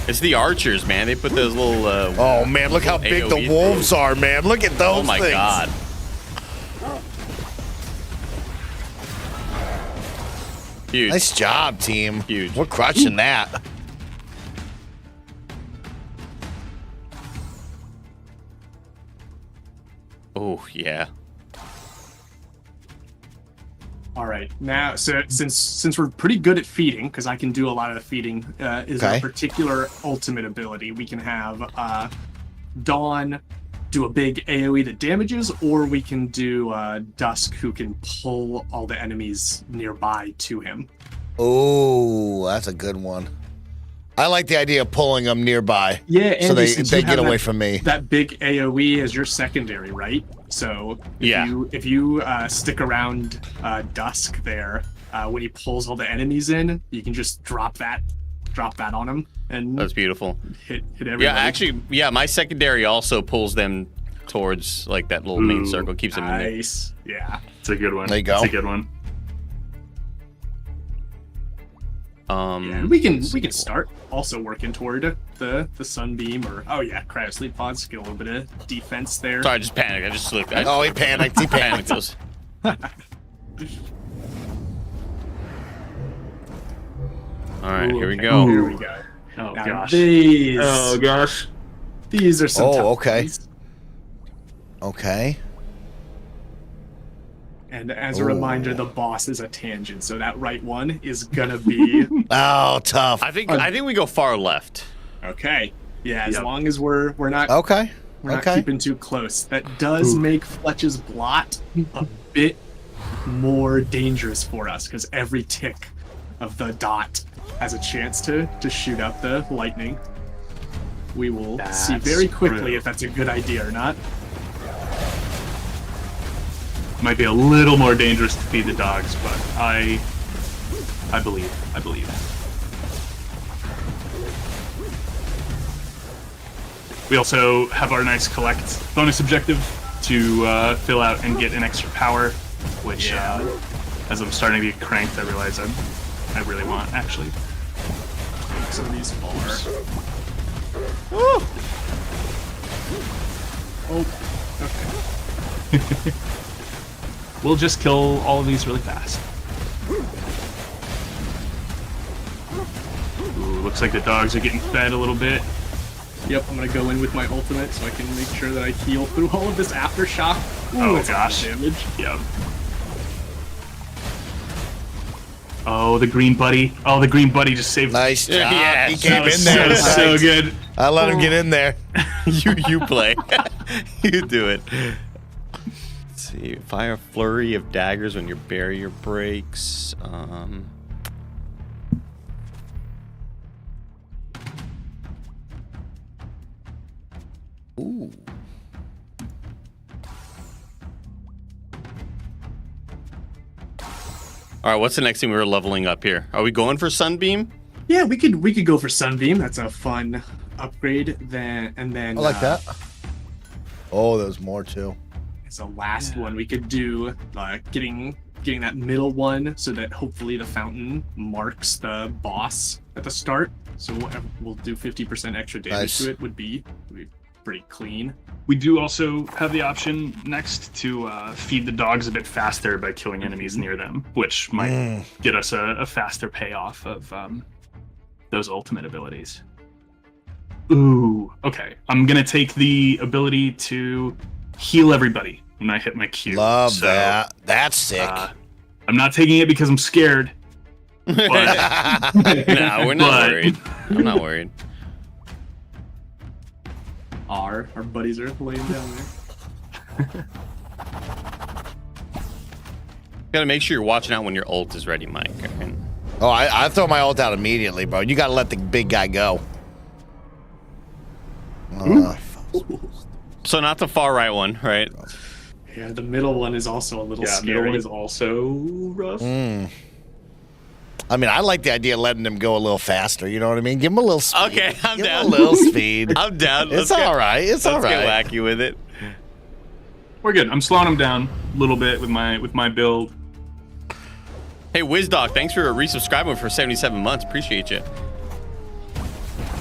It's the archers, man. They put those little. Oh man, look how big the AoE wolves are, man. Look at those Oh my things. god. Huge. Nice job, team. Huge. We're crushing that. Oh yeah. All right, now since we're pretty good at feeding, because I can do a lot of the feeding, is Okay. a particular ultimate ability. We can have Dawn do a big AoE that damages, or we can do Dusk, who can pull all the enemies nearby to him. Oh, that's a good one. I like the idea of pulling them nearby. Yeah, so Andy, they since you get have away that- from me. That big AoE is your secondary, right? So if you stick around Dusk there, when he pulls all the enemies in, you can just drop that on him and That's beautiful. hit everybody. Yeah, actually, my secondary also pulls them towards like that little main Ooh, circle, keeps them in there. Nice. Yeah. It's a good one. There you go. It's a good one. And we can start also working toward the sunbeam or cryo sleep pods, get a little bit of defense there. Sorry, I just panicked. I just slipped. Oh, he panicked. He panicked. panicked. All right, here we Okay, go. Here we go. Oh Now gosh. these Oh gosh. these are some Oh, tough okay. ones. Okay. And as a Ooh. reminder, the boss is a tangent, so that right one is gonna be Oh, tough. I think we go far left. okay. Yeah, as Yep. long as we're not Okay. we're not Okay. keeping too close. That does make Fletch's blot a bit more dangerous for us because every tick of the dot has a chance to shoot out the lightning. We will see That's very quickly true. if that's a good idea or not. Might be a little more dangerous to feed the dogs, but I believe. We also have our nice collect bonus objective to fill out and get an extra power, which as I'm starting to get cranked, I realize I really want actually. Some of these are. Oh, okay. We'll just kill all of these really fast. Ooh, looks like the dogs are getting fed a little bit. Yep, I'm gonna go in with my ultimate so I can make sure that I heal through all of this aftershock. Ooh, Oh, that's a lot of gosh. damage. Yep. Oh, the green buddy. Oh, the green buddy just saved. Nice job. Yeah, he that came That in there. was so good. I let him get in there. you play. You do it. Let's see. Fire a flurry of daggers when your barrier breaks. Ooh. All right, what's the next thing we're leveling up here? Are we going for Sunbeam? Yeah, we could go for Sunbeam. That's a fun upgrade. Then I like that. Oh, there's more too. As a last one, we could do getting that middle one so that hopefully the fountain marks the boss at the start. So we'll do 50% extra damage Nice. to it would be pretty clean. We do also have the option next to feed the dogs a bit faster by killing enemies near them, which might get us a faster payoff of those ultimate abilities. Ooh, okay. I'm going to take the ability to heal everybody when I hit my Q. Love that. That's sick. I'm not taking it because I'm scared. But, No, we're not worried. I'm not worried. Our buddies are laying down there. Gotta make sure you're watching out when your ult is ready, Mike. Okay? Oh, I throw my ult out immediately, bro. You gotta let the big guy go. So not the far right one, right? Yeah, the middle one is also a little scary. middle one is also rough. I mean, I like the idea of letting him go a little faster. You know what I mean? Give him a little speed. Okay, I'm Give down. him a little speed. I'm down. It's all right. It's all Let's right. get wacky with it. We're good. I'm slowing him down a little bit with my build. Hey, WizDog, thanks for resubscribing for 77 months. Appreciate you.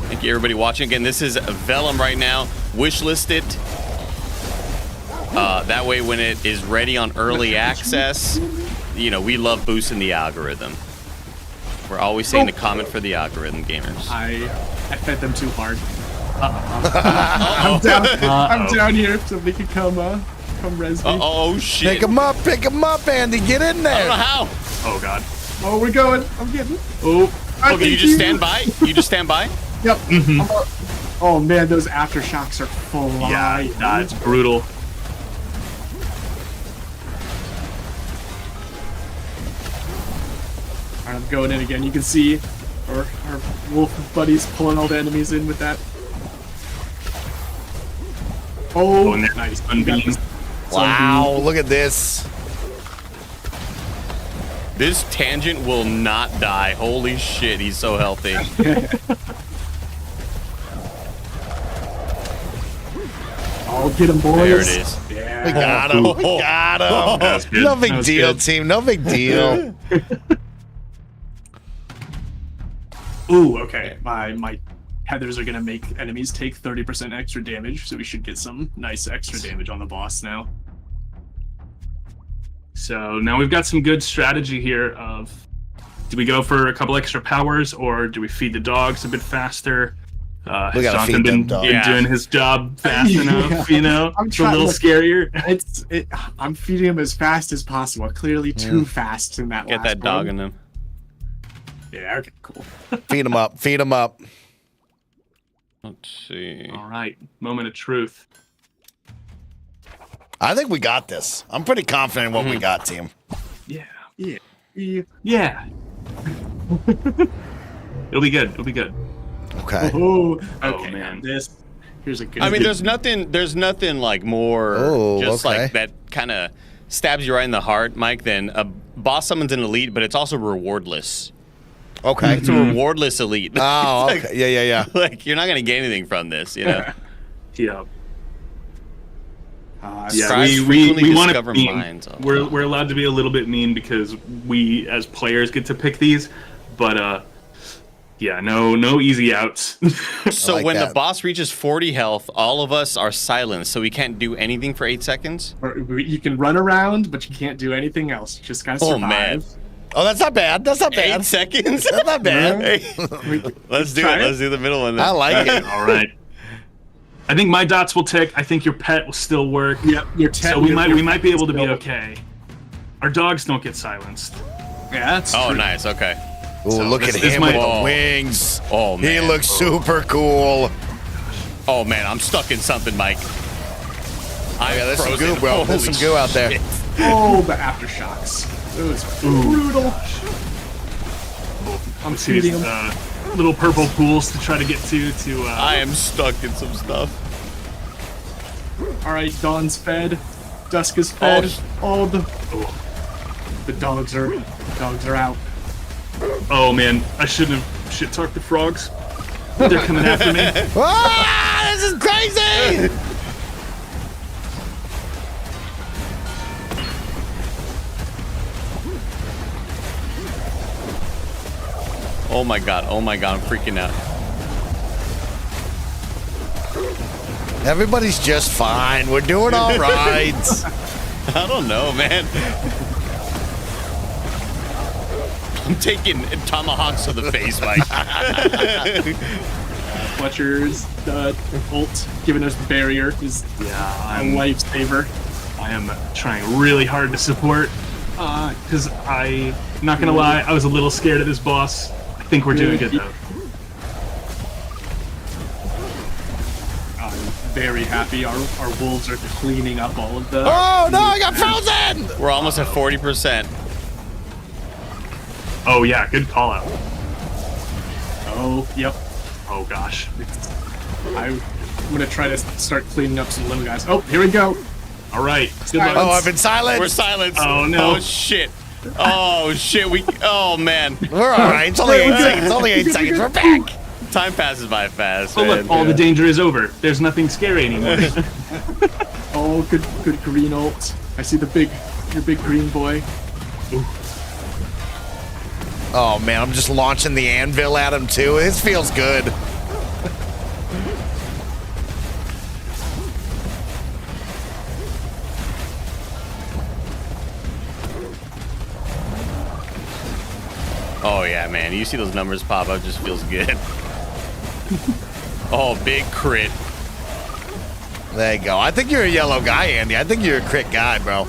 Thank you, everybody watching. Again, this is Vellum right now. Wishlist it. That way, when it is ready on early access, you know, we love boosting the algorithm. We're always saying to comment for the algorithm, gamers. I fed them too hard. I'm down here. Somebody can come res me. Oh, shit. Pick him up, Andy. Get in I don't there. know how. Oh god. Oh, we're going. I'm getting. Oh. Okay, you just stand by? You just stand by? Yep. Oh man, those aftershocks are full on. Yeah, that's brutal. Alright, I'm going in again. You can see our wolf buddies pulling all the enemies in with that. Oh, and they're nice. Sunbeam. Wow, look at this. This tangent will not die. Holy shit, he's so healthy. Oh, get him, boys. There it is. Yeah. We got him. We got him. That was good. No That big was deal, good. team. No big deal. Ooh, okay. My heathers are gonna make enemies take 30% extra damage, so we should get some nice extra damage on the boss now. So now we've got some good strategy here of, do we go for a couple extra powers or do we feed the dogs a bit faster? We Has gotta Jonathan feed them been dogs. doing his job fast enough, you know? I'm It's a little trying- scarier. I'm feeding him as fast as possible. Clearly too fast in that Get last that dog one. in him. Yeah, okay, cool. Feed him up. Feed him up. Let's see. All right, moment of truth. I think we got this. I'm pretty confident in what we got, team. Yeah. Yeah. Yeah. Yeah. It'll be good. It'll be good. Okay. Oh, okay. man. Here's a good. I mean, there's nothing like more just okay. like that kind of stabs you right in the heart, Mike, than a boss summons an elite, but it's also rewardless. Okay. It's a rewardless elite. Oh, It's okay. Yeah. like you're not gonna get anything from this, you know. Yeah. Scribes we frequently want to discover be minds. Oh, we're allowed to be a little bit mean because we as players get to pick these, but yeah, no easy outs. So like when the that. boss reaches 40 health, all of us are silenced, so we can't do anything for 8 seconds. You can run around, but you can't do anything else. You just gotta Oh, survive. man. Oh, that's not bad. That's not 8 bad. seconds? That's not bad. Hey, let's do Try it. it. Let's do the middle one then. I like it. All right. I think my dots will tick. I think your pet will still work. Yep, your So we might be able to be okay. Our dogs don't get silenced. Yeah, that's Oh, true. nice. Okay. Ooh, So look at this him might- with the Oh. wings. Oh, man. He looks super cool. Oh, man. I'm stuck in something, Mike. I'm Yeah, there's some frozen. goo, bro. There's Holy some goo out there. shit. Oh, the aftershocks. It was brutal. I'm Let's use feeding him. little purple pools to try to get to. I am stuck in some stuff. All right, Dawn's fed. Dusk is fed. Oh. The dogs are out. Oh man, I shouldn't have shit talked the frogs. They're coming after me. Ah, this is crazy. Oh, my God. Oh, my God. I'm freaking out. Everybody's just fine. We're doing all right. I don't know, man. I'm taking tomahawks to the face, Mike. Fletcher's ult giving us barrier is a lifesaver. I am trying really hard to support because I'm not gonna lie, I was a little scared of this boss. I think we're doing good though. I'm very happy. Our wolves are cleaning up all of the. Oh no! I got frozen. We're almost at 40%. Oh yeah, good call out. Oh yep. Oh gosh. I'm gonna try to start cleaning up some little guys. Oh, here we go. All right. Good luck. Oh, I've been silent. We're silenced. Oh no. Oh shit. Oh shit. Oh man. We're all right. It's only 8 seconds. Only 8 seconds. We're back. Time passes by fast. Oh look, all the danger is over. There's nothing scary anymore. Oh, good green ult. I see your big green boy. Ooh. Oh man, I'm just launching the anvil at him too. This feels good. Oh yeah, man. You see those numbers pop up, just feels good. Oh, big crit. There you go. I think you're a yellow guy, Andy. I think you're a crit guy, bro.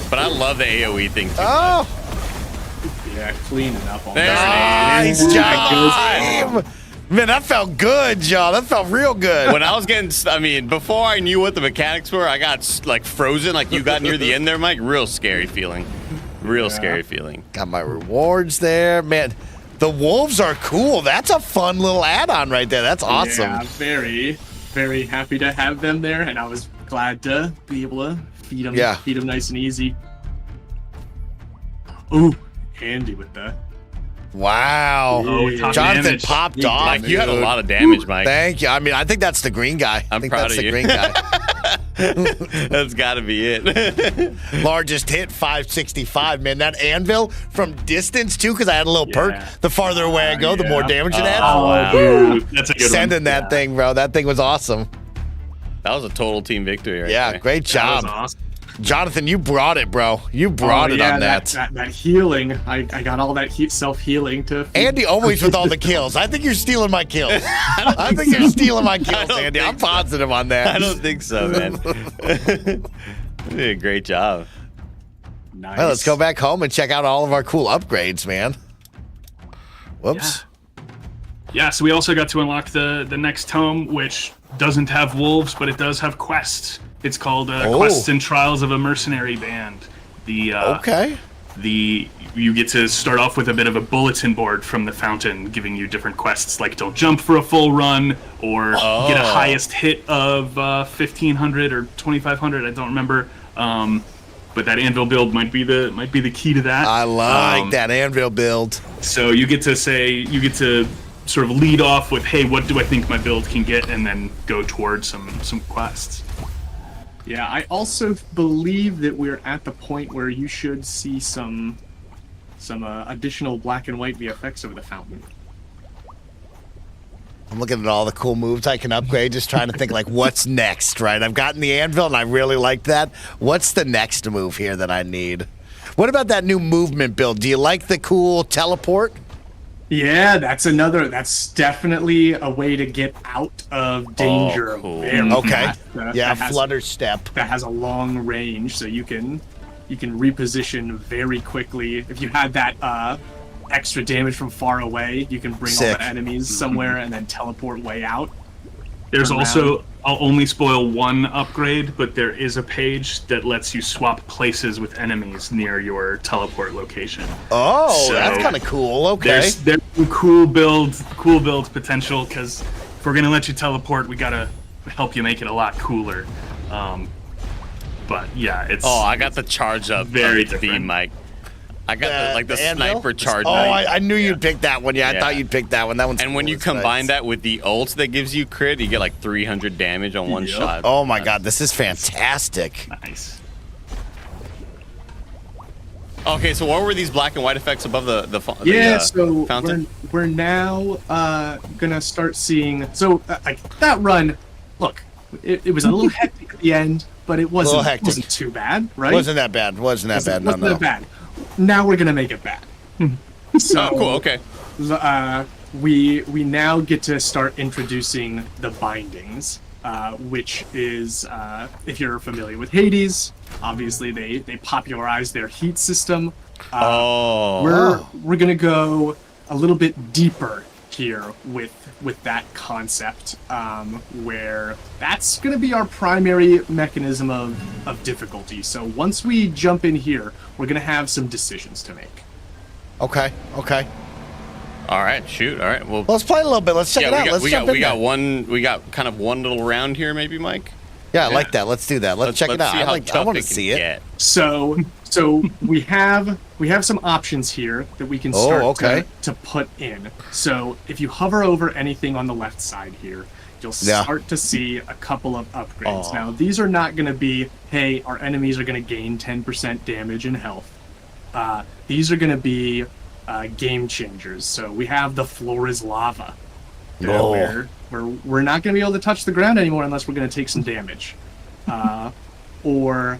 But I love the AoE thing too. Oh. Yeah, cleaning up all There that. it is. Nice job. Man, that felt good, John. That felt real good. When I was getting, I mean, before I knew what the mechanics were, I got like frozen, like you got near the end there, Mike. Real scary feeling. Real scary feeling. Got my rewards there, man. The wolves are cool. That's a fun little add-on right there. That's awesome. Yeah, very, very happy to have them there, and I was glad to be able to feed them. Yeah. Feed them nice and easy. Ooh, Andy with the. Wow. Oh, top Jonathan damage. popped off. Mike, you had a dude. lot of damage, Mike. Thank you. I mean, I think that's the green guy. I I'm think proud that's of the you. green guy. That's got to be it. Largest hit, 565, man. That anvil from distance, too, because I had a little perk. The farther away I go, the more damage it adds. Oh, wow. Ooh, that's a good Sending one. that thing, bro. That thing was awesome. That was a total team victory right Yeah, there. great That job. was awesome. Jonathan, you brought it, bro. You brought it on that. That healing. I got all that self-healing to. Andy always with all the kills. I think you're stealing my kills. I think you're stealing my kills, Andy. I'm positive on that. I don't think so, man. You did a great job. Nice. Well, let's go back home and check out all of our cool upgrades, man. Whoops. Yeah, so we also got to unlock the next tome, which doesn't have wolves, but it does have quests. It's called Quests and Trials of a Mercenary Band. Okay. You get to start off with a bit of a bulletin board from the fountain, giving you different quests like don't jump for a full run, or get a highest hit of 1,500 or 2,500. I don't remember. But that anvil build might be the key to that. I like that anvil build. So you get to sort of lead off with, hey, what do I think my build can get, and then go towards some quests. Yeah, I also believe that we're at the point where you should see some additional black and white VFX over the fountain. I'm looking at all the cool moves I can upgrade, just trying to think like what's next, right? I've gotten the anvil and I really like that. What's the next move here that I need? What about that new movement build? Do you like the cool teleport? Yeah, that's definitely a way to get out of danger. Oh, cool. Very Okay. fast. Yeah, That has- flutter step. that has a long range, so you can reposition very quickly. If you had that extra damage from far away, you can bring all Sick. the enemies somewhere and then teleport way out. There's Turn also, around. I'll only spoil one upgrade, but there is a page that lets you swap places with enemies near your teleport location. Oh, So, that's kind of cool. Okay. There's some cool build potential, because if we're gonna let you teleport, we gotta help you make it a lot cooler. But yeah, it's I got the charge up Very of the different. beam, Mike. I got the anvil? sniper charge. Oh, knife. I knew you'd pick that one. Yeah, I Yeah. thought you'd pick that one. That one's And when cool you as combine nuts. that with the ult that gives you crit, you get like 300 damage on one shot. Oh my god, this is fantastic. nice. Okay, so what were these black and white effects above the so fountain? we're now gonna start seeing. So like that run, look, it was a little hectic at the end, but it wasn't too bad, right? Wasn't that bad. Wasn't that bad. Now we're gonna make it bad. So cool. Okay. We now get to start introducing the bindings, which is if you're familiar with Hades, obviously they popularized their heat system. We're gonna go a little bit deeper here with that concept, where that's gonna be our primary mechanism of difficulty. So once we jump in here, we're gonna have some decisions to make. Okay. All right, shoot. All right, well, Let's play a little bit. Let's check it out. We got kind of one little round here, maybe, Mike. Yeah, I like that. Let's do that. Let's check it out. I want to see it. Get. So we have some options here that we can start to put in. So if you hover over anything on the left side here, you'll start to see a couple of upgrades. Now these are not going to be, hey, our enemies are going to gain 10% damage and health. These are going to be game changers. So we have the floor is lava, where we're not going to be able to touch the ground anymore unless we're going to take some damage. Or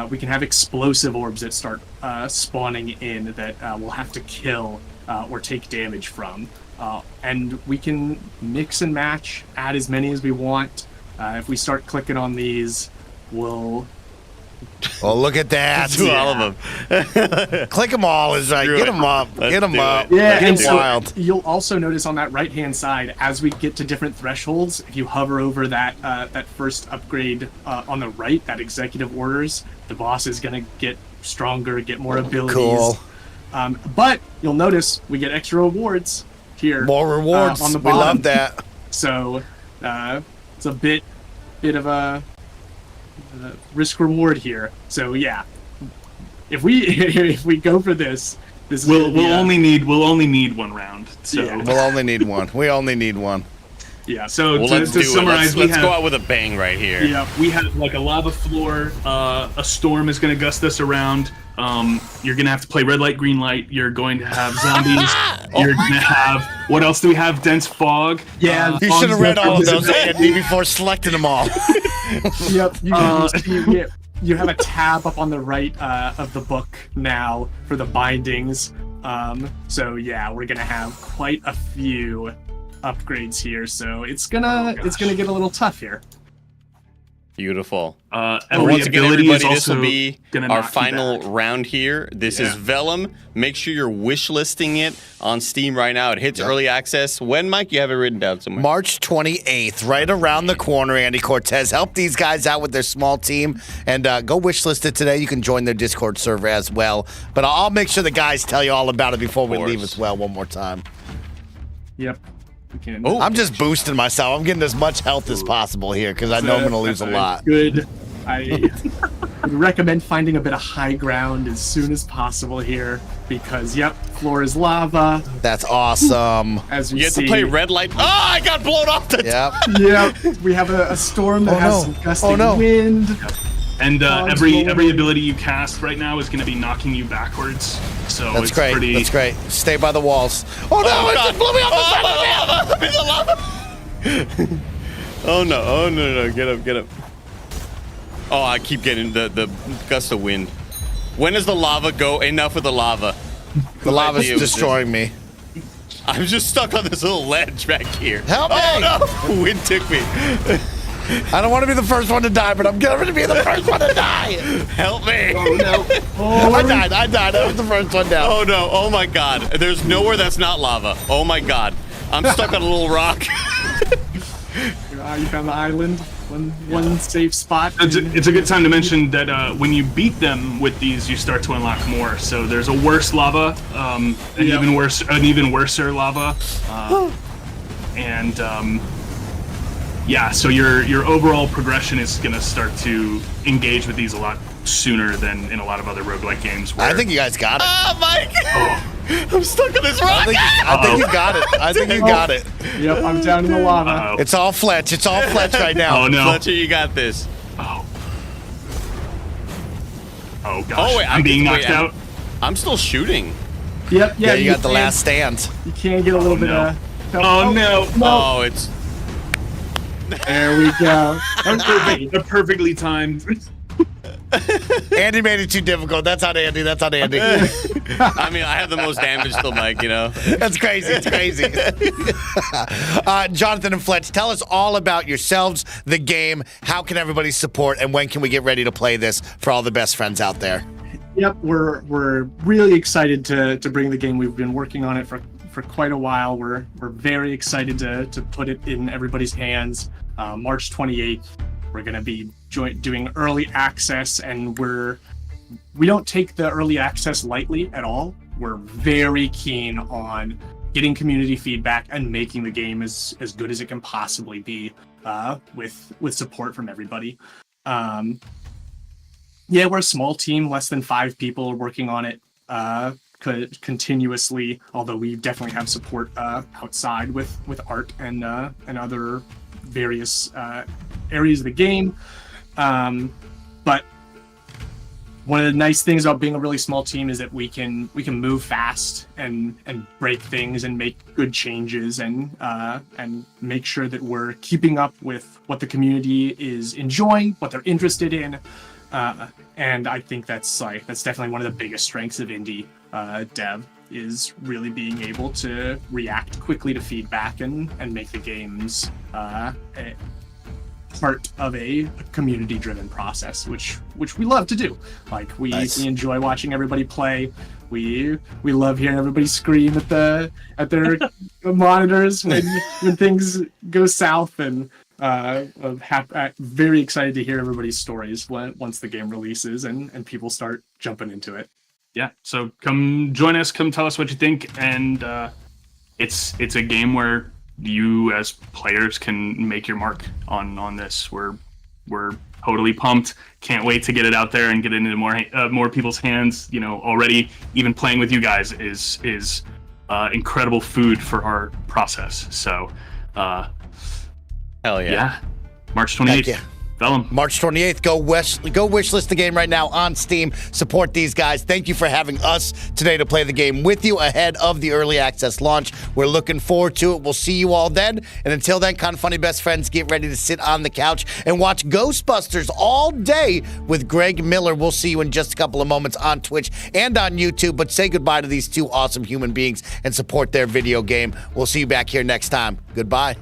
we can have explosive orbs that start spawning in that we'll have to kill or take damage from. And we can mix and match, add as many as we want. If we start clicking on these, we'll... Oh, look at that. Do all of them. Click them all is right. Get them up. Get them up. Yeah, Get and them so wild. you'll also notice on that right-hand side, as we get to different thresholds, if you hover over that first upgrade on the right, that executive orders, the boss is going to get stronger, get more abilities. Cool. But you'll notice we get extra rewards here. More rewards. On the We bottom. love that. So it's a bit of a risk reward here. So yeah, if we go for this we'll only need one round. So We'll only need one. We only need one. yeah. So Let's to summarize, let's go out with a bang right here. Yeah, we have like a lava floor. A storm is going to gust us around. You're going to have to play red light, green light. You're going to have zombies. You're going to have, what else do we have? Dense fog. Yeah, You should have read all of those, Andy, before selecting them all. Yep. You have a tab up on the right of the book now for the bindings. So yeah, we're gonna have quite a few upgrades here. So it's gonna get a little tough here. Beautiful. Every Once again, ability everybody, is this will also be gonna our knock you final back. round here. This is Yeah. Vellum. Make sure you're wish listing it on Steam right now. It hits early access. When, Mike? You have it written down somewhere. March 28th, right around the corner, Andy Cortez. Help these guys out with their small team and go wishlist it today. You can join their Discord server as well. But I'll make sure the guys tell you all about it before we leave as well one more time. Yep. We can. Oh. I'm just boosting myself. I'm getting as much health as possible here because I know I'm going to lose a lot. Good. I would recommend finding a bit of high ground as soon as possible here because, yep, floor is lava. That's awesome. As we You have see. to play red light. Oh, I got blown off the Yep. Yep, we have a storm that has some gusting wind. And Fog's every rolling. ability you cast right now is going to be knocking you backwards. So That's it's great. pretty. That's great. Stay by the walls. Oh, no. It just blew me off the side of the lava. Oh no! Oh no! Get up! Get up! Oh, I keep getting the gust of wind. When does the lava go? Enough with the lava. The lava's destroying me. I'm just stuck on this little ledge back here. Help me! Oh no! Wind took me. I don't want to be the first one to die, but I'm going to be the first one to die. Help me! Oh no! I died. I was the first one down. Oh no! Oh my God! There's nowhere that's not lava. Oh my God! I'm stuck on a little rock. You found the island, one safe spot. It's a good time to mention that when you beat them with these, you start to unlock more. So there's a worse lava, an even worser lava, and yeah. So your overall progression is going to start to engage with these a lot sooner than in a lot of other roguelike games. Where, I think you guys got it. Ah, Mike! I'm stuck on this rock. I think you got it. I think you got it. Yep, I'm down in the lava. Uh-oh. It's all Fletch. It's all Fletch right now. Oh no! Fletcher, you got this. Oh gosh! Oh wait, I'm being knocked out. I'm still shooting. Yep. Yeah, you got the last stand. You can get a little bit no. of. Oh no! Oh, it's. There we go. They're perfectly timed. Andy made it too difficult. That's on Andy. That's on Andy. I mean, I have the most damage still, Mike. You know. That's crazy. It's crazy. Jonathan and Fletch, tell us all about yourselves, the game. How can everybody support, and when can we get ready to play this for all the best friends out there? Yep, we're really excited to bring the game. We've been working on it for quite a while. We're very excited to put it in everybody's hands. March 28th, we're going to be doing early access, and we don't take the early access lightly at all. We're very keen on getting community feedback and making the game as good as it can possibly be, with support from everybody. Yeah, we're a small team, less than 5 people working on it continuously, although we definitely have support outside with art and other various areas of the game. But one of the nice things about being a really small team is that we can move fast and break things and make good changes and make sure that we're keeping up with what the community is enjoying, what they're interested in. And I think that's definitely one of the biggest strengths of indie dev, is really being able to react quickly to feedback and make the games part of a community-driven process, which we love to do. Like we enjoy watching everybody play. We love hearing everybody scream at their monitors when things go south, and very excited to hear everybody's stories once the game releases and people start jumping into it. Yeah, so come join us, come tell us what you think, and it's a game where you as players can make your mark on this. We're totally pumped. Can't wait to get it out there and get it into more people's hands. You know, already even playing with you guys is incredible food for our process. So Hell yeah. Yeah. March 28th. Vellum. March 28th. Go wishlist the game right now on Steam. Support these guys. Thank you for having us today to play the game with you ahead of the early access launch. We're looking forward to it. We'll see you all then. And until then, Kind of Funny best friends, get ready to sit on the couch and watch Ghostbusters all day with Greg Miller. We'll see you in just a couple of moments on Twitch and on YouTube. But say goodbye to these two awesome human beings and support their video game. We'll see you back here next time. Goodbye.